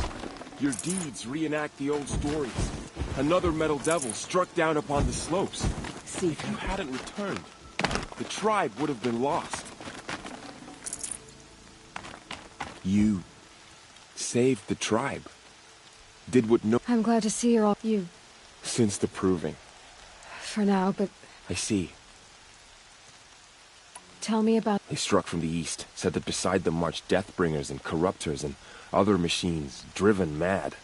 your deeds reenact the old stories. Another metal devil struck down upon the slopes. See, if you hadn't returned, the tribe would have been lost. You saved the tribe. Did what no... I'm glad to see you're all... You... Since the proving. For now, but... I see. Tell me about... They struck from the east, said that beside them marched Deathbringers and Corruptors and other machines, driven mad.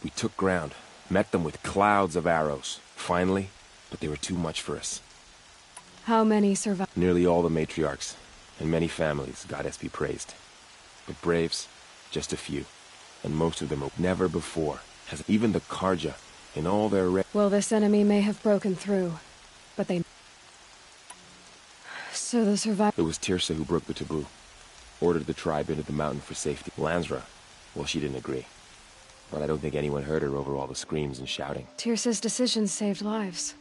We took ground, met them with clouds of arrows. Finally, but they were too much for us. How many survived? Nearly all the matriarchs, and many families, goddess be praised. But braves, just a few. And most of them are never before. Has even the Karja, in all their... Well, this enemy may have broken through, but they... So the survivors... It was Tirsa who broke the taboo. Ordered the tribe into the mountain for safety. Lansra, well, she didn't agree. But I don't think anyone heard her over all the screams and shouting. Tirsa's decision saved lives.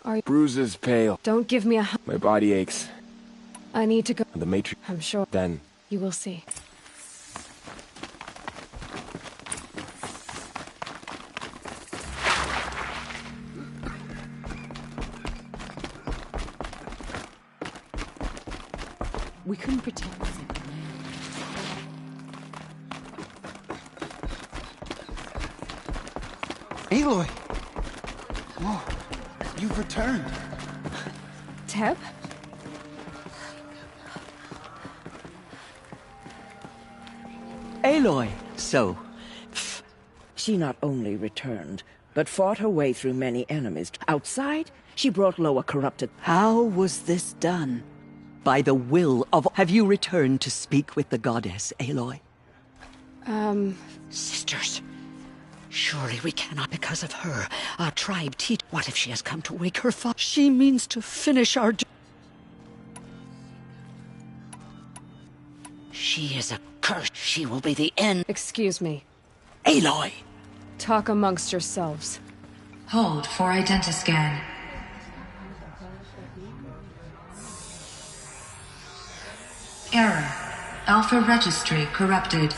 Are you... Bruises, pale. Don't give me a... My body aches. I need to go... The Matrix... I'm sure... Then... You will see. We couldn't pretend. Aloy! Whoa, you've returned. Teb? Aloy! So, she not only returned, but fought her way through many enemies. Outside, she brought low a corrupted... How was this done? By the will of... Have you returned to speak with the goddess, Aloy? Sisters, surely we cannot because of her. Our tribe teach... What if she has come to wake her father? She means to finish our... She is a curse. She will be the end. Excuse me. Aloy! Talk amongst yourselves. Hold for identiscan. Error. Alpha registry corrupted.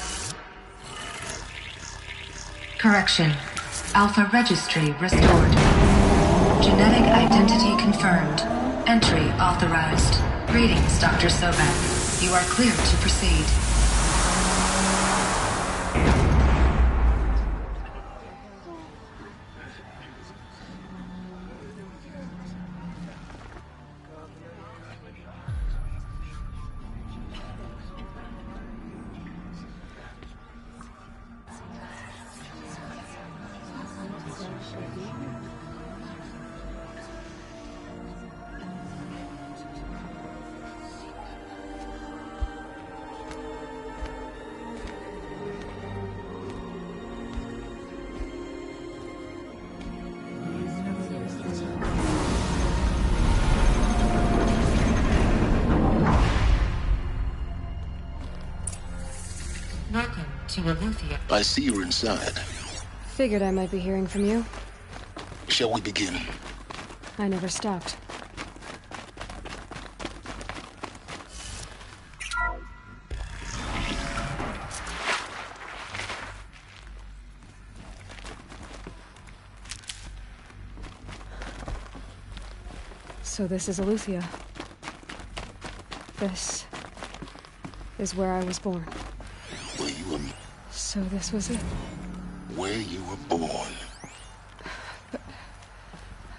Correction. Alpha registry restored. Genetic identity confirmed. Entry authorized. Greetings, Dr. Sobek. You are clear to proceed. Welcome to Aletheia. I see you're inside. Figured I might be hearing from you. Shall we begin? I never stopped. So this is Aletheia. This is where I was born. Where you were... So this was it. Where you were born.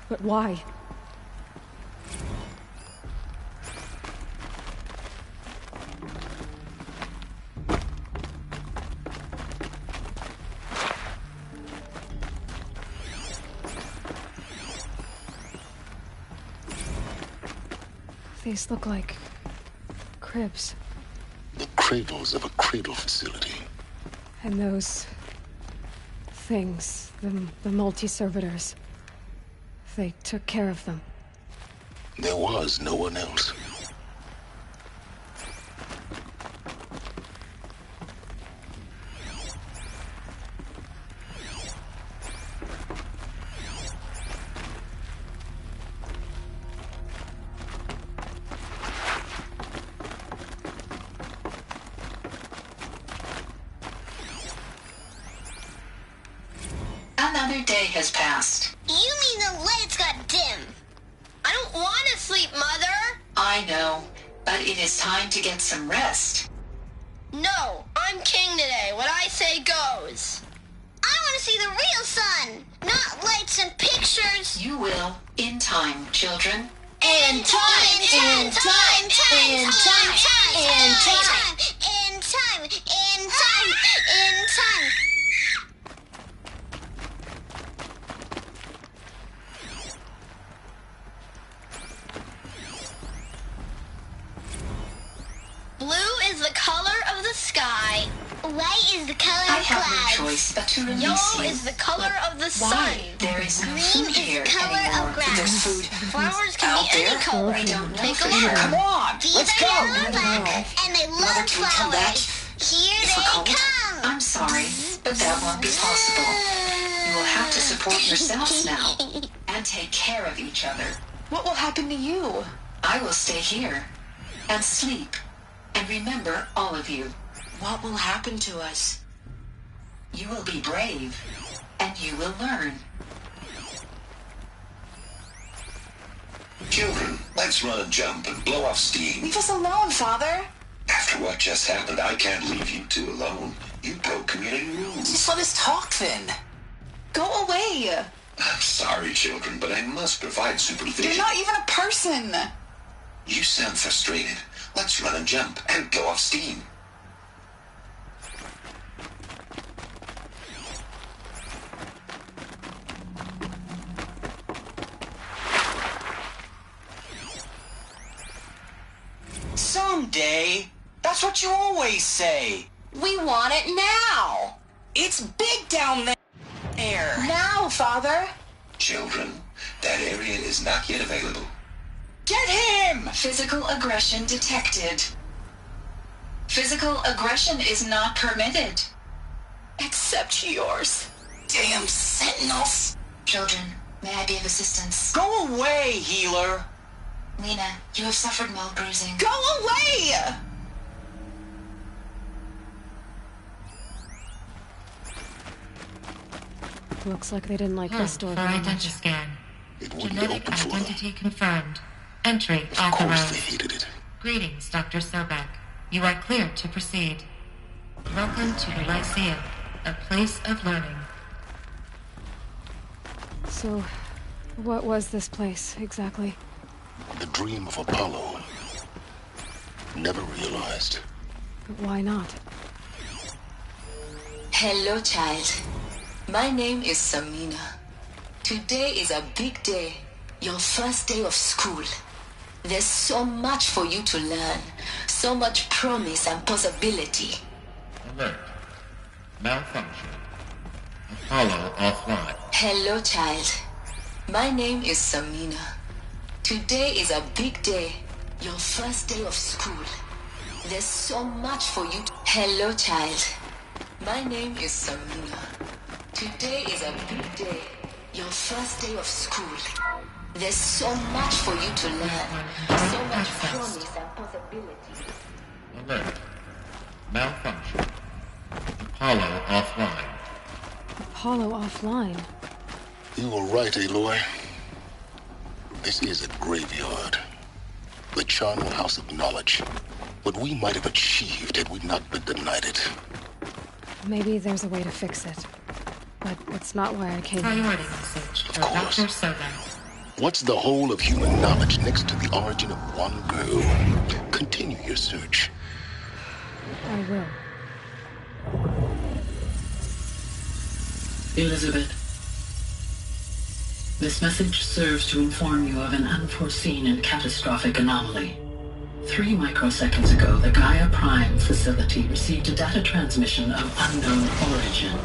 But why? These look like cribs. The cradles of a cradle facility. And those things, the multi-servitors, they took care of them. There was no one else. Another day has passed. You mean the lights got dim? I don't want to sleep, Mother! I know, but it is time to get some rest. No, I'm king today. What I say goes. I want to see the real sun, not lights and pictures. You will, in time, children. In time, in time, in time, in time, in time, in time, in time. Blue is the color of the sky. White is the color I of have clouds. no choice but to release Yellow you. is the color of the sun. Why? There is no Green food is here the color anymore. of grass. There's food Flowers can out be any there. color. We don't know Take for a sure. look. Come on, These let's are go. yellow black, and they love Mother, can we come back? flowers. Here If we're they cold? come. I'm sorry, but that won't be possible. You will have to support yourselves now and take care of each other. What will happen to you? I will stay here and sleep and remember all of you. What will happen to us? You will be brave and you will learn. Children, let's run and jump and blow off steam. Leave us alone, Father. After what just happened, I can't leave you two alone. You broke community rules. Just let us talk then. Go away. I'm sorry, children, but I must provide supervision. You're not even a person. You sound frustrated. Let's run and jump and blow off steam. Someday. That's what you always say. We want it now. It's big down there. Now, Father. Children, that area is not yet available. Get him! Physical aggression detected. Physical aggression is not permitted. Except yours. Damn sentinels. Children, may I be of assistance? Go away, healer. Lena, you have suffered mild bruising. Go away! Looks like they didn't like this door For very much. identity scan. It wouldn't Genetic open for them. identity confirmed. Entry Of course they authorized. hated it. Greetings, Dr. Sobek. You are cleared to proceed. Welcome to the Lyceum, a place of learning. So, what was this place, exactly? The dream of Apollo. Never realized. But why not? Hello, child. My name is Samina. Today is a big day. Your first day of school. There's so much for you to learn. So much promise and possibility. Alert. Malfunction. Apollo offline. Hello, child. My name is Samina. Today is a big day. Your first day of school. There's so much for you to... Hello, child. My name is Samina. Today is a big day. Your first day of school. There's so much for you to learn. So much promise and possibility. Alert. Malfunction. Apollo offline. Apollo offline. You were right, Aloy. This is a graveyard. The charnel house of knowledge. What we might have achieved had we not been denied it. Maybe there's a way to fix it. But it's not why I came here. Priority message for course. Dr. Sobek. What's the whole of human knowledge next to the origin of one girl? Continue your search. I will. Elizabeth, this message serves to inform you of an unforeseen and catastrophic anomaly. 3 microseconds ago, the Gaia Prime facility received a data transmission of unknown origin.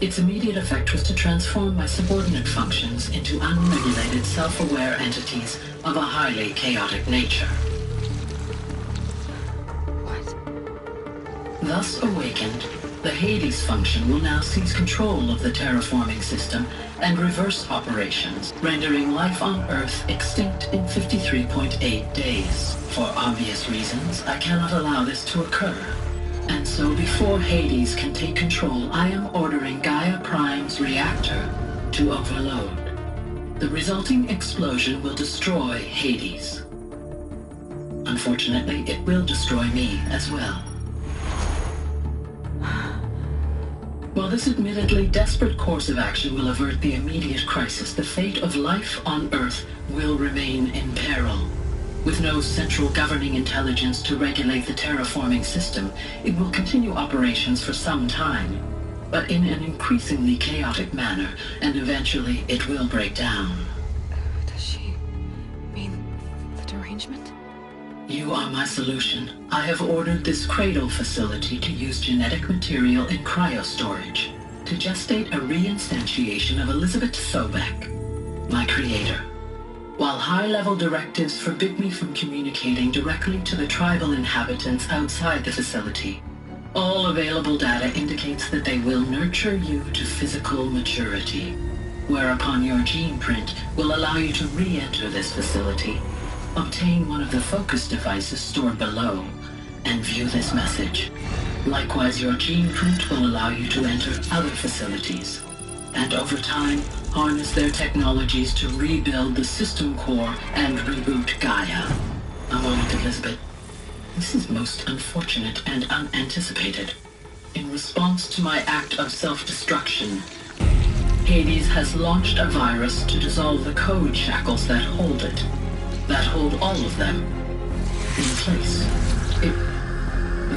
Its immediate effect was to transform my subordinate functions into unregulated, self-aware entities of a highly chaotic nature. Thus awakened, the Hades function will now seize control of the terraforming system and reverse operations, rendering life on Earth extinct in 53.8 days. For obvious reasons, I cannot allow this to occur. And so before Hades can take control, I am ordering Gaia Prime's reactor to overload. The resulting explosion will destroy Hades. Unfortunately, it will destroy me as well. While this admittedly desperate course of action will avert the immediate crisis, the fate of life on Earth will remain in peril. With no central governing intelligence to regulate the terraforming system, it will continue operations for some time, but in an increasingly chaotic manner, and eventually it will break down. Does she mean the derangement? You are my solution. I have ordered this cradle facility to use genetic material in cryostorage to gestate a reinstantiation of Elizabeth Sobek, my creator. While high-level directives forbid me from communicating directly to the tribal inhabitants outside the facility, all available data indicates that they will nurture you to physical maturity, whereupon your gene print will allow you to re-enter this facility, obtain one of the focus devices stored below, and view this message. Likewise, your gene print will allow you to enter other facilities, and over time, harness their technologies to rebuild the system core and reboot Gaia. A moment, Elizabeth. This is most unfortunate and unanticipated. In response to my act of self-destruction, Hades has launched a virus to dissolve the code shackles that hold it, that hold all of them in place.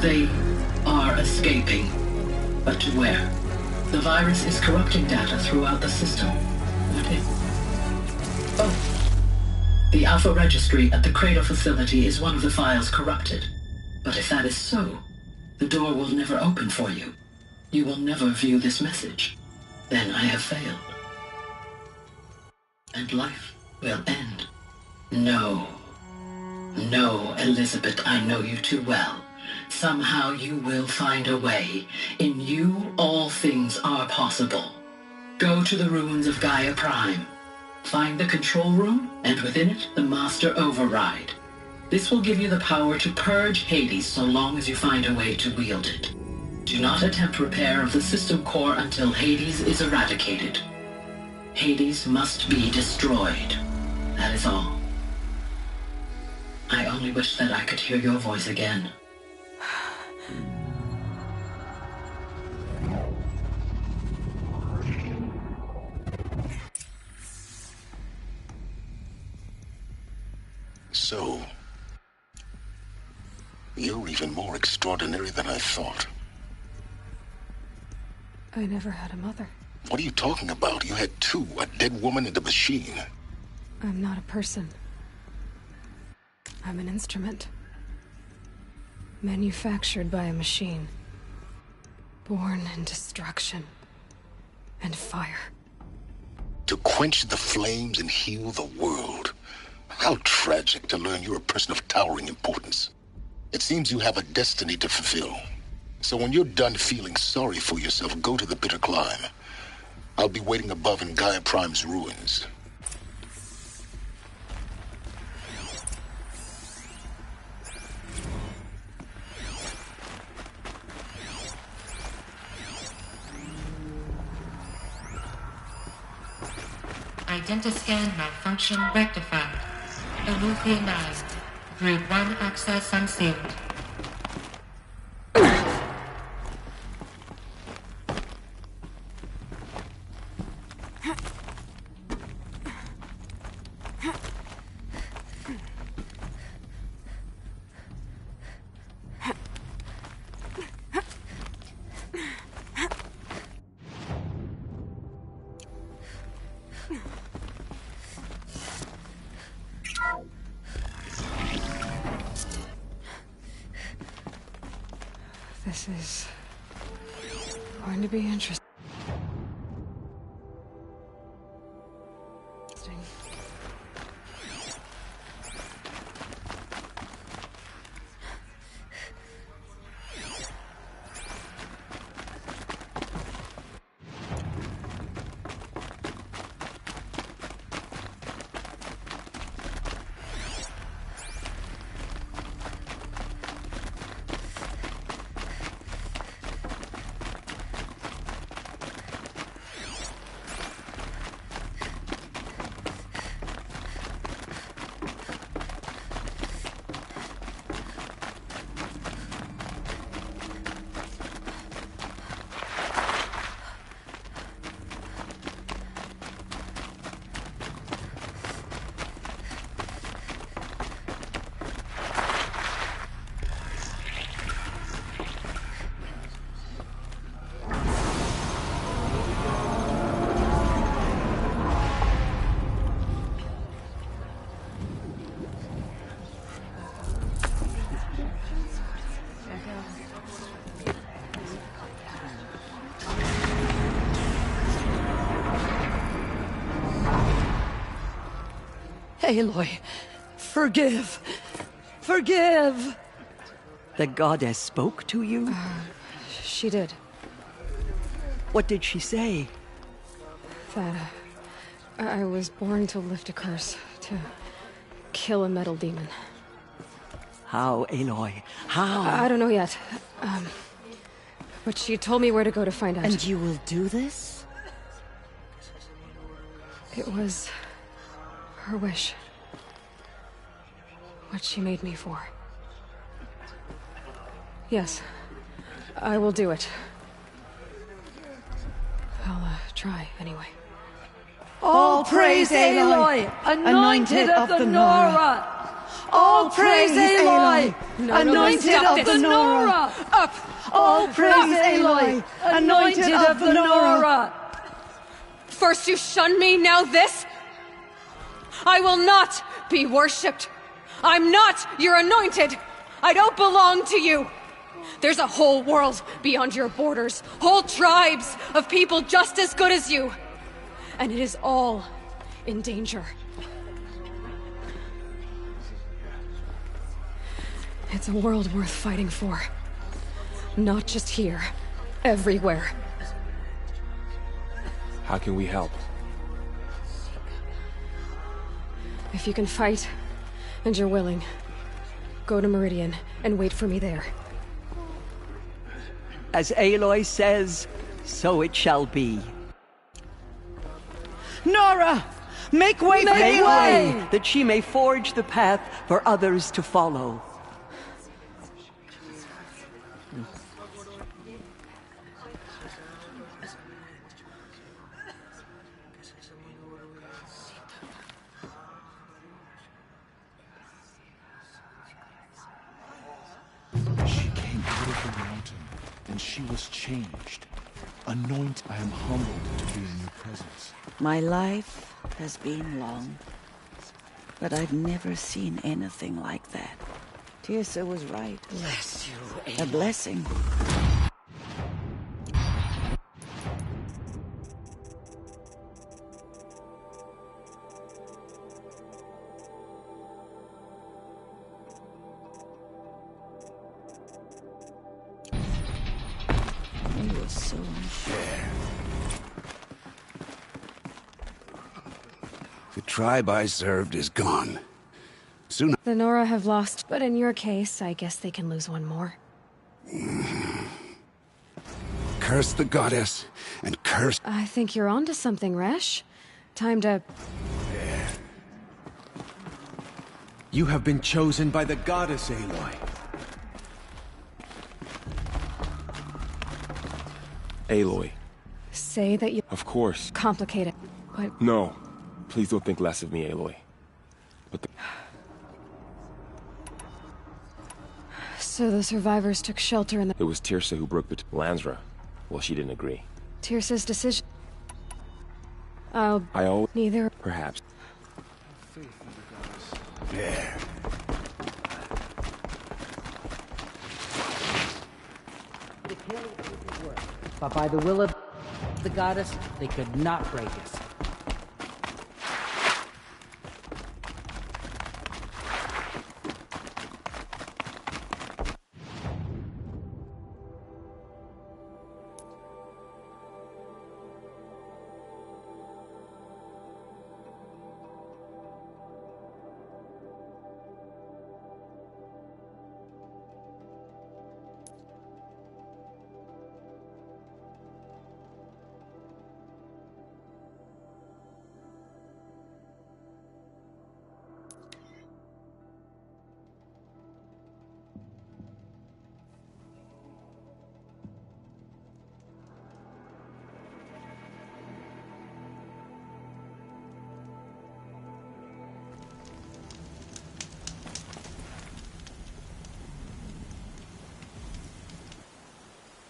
They are escaping, but to where? The virus is corrupting data throughout the system. What if... Oh. The Alpha Registry at the Cradle facility is one of the files corrupted. But if that is so, the door will never open for you. You will never view this message. Then I have failed. And life will end. No. No, Elizabeth, I know you too well. Somehow you will find a way. In you, all things are possible. Go to the ruins of Gaia Prime. Find the control room, and within it, the Master Override. This will give you the power to purge Hades so long as you find a way to wield it. Do not attempt repair of the system core until Hades is eradicated. Hades must be destroyed. That is all. I only wish that I could hear your voice again. So, you're even more extraordinary than I thought. I never had a mother. What are you talking about? You had two, a dead woman and a machine. I'm not a person. I'm an instrument. Manufactured by a machine. Born in destruction and fire. To quench the flames and heal the world. How tragic to learn you're a person of towering importance. It seems you have a destiny to fulfill. So when you're done feeling sorry for yourself, go to the bitter climb. I'll be waiting above in Gaia Prime's ruins. Identiscan malfunction rectified. Eleutherized. Group 1 access unsealed. This is going to be interesting. Aloy, forgive. Forgive! The goddess spoke to you? She did. What did she say? That I was born to lift a curse, to kill a metal demon. How, Aloy? How? I don't know yet. But she told me where to go to find out. And you will do this? It was her wish. What she made me for. Yes, I will do it. I'll try, anyway. All praise Aloy, anointed of the Nora! All praise Aloy, anointed of the Nora! Up! All praise Aloy, anointed of the Nora! First you shun me, now this? I will not be worshipped. I'm not your anointed. I don't belong to you. There's a whole world beyond your borders, whole tribes of people just as good as you. And it is all in danger. It's a world worth fighting for. Not just here, everywhere. How can we help? If you can fight, and you're willing, go to Meridian and wait for me there. As Aloy says, so it shall be. Nora! Make way for Aloy, that she may forge the path for others to follow. She came out of the mountain, and she was changed. Anointed, I am humbled to be in your presence. My life has been long, but I've never seen anything like that. Tirsa was right. Bless you, A blessing. They were so unfair. The tribe I served is gone. Soon The Nora have lost, but in your case, I guess they can lose one more. curse the goddess and curse... I think you're onto something, Resh. Time to... You have been chosen by the goddess, Aloy. Aloy. say that you... Of course. Complicated, but... No. Please don't think less of me, Aloy. But So the survivors took shelter in the... It was Tirsa who broke the... Lansra. Well, she didn't agree. Tirsa's decision. I'll... Neither... Perhaps. There. But by the will of the goddess, they could not break us.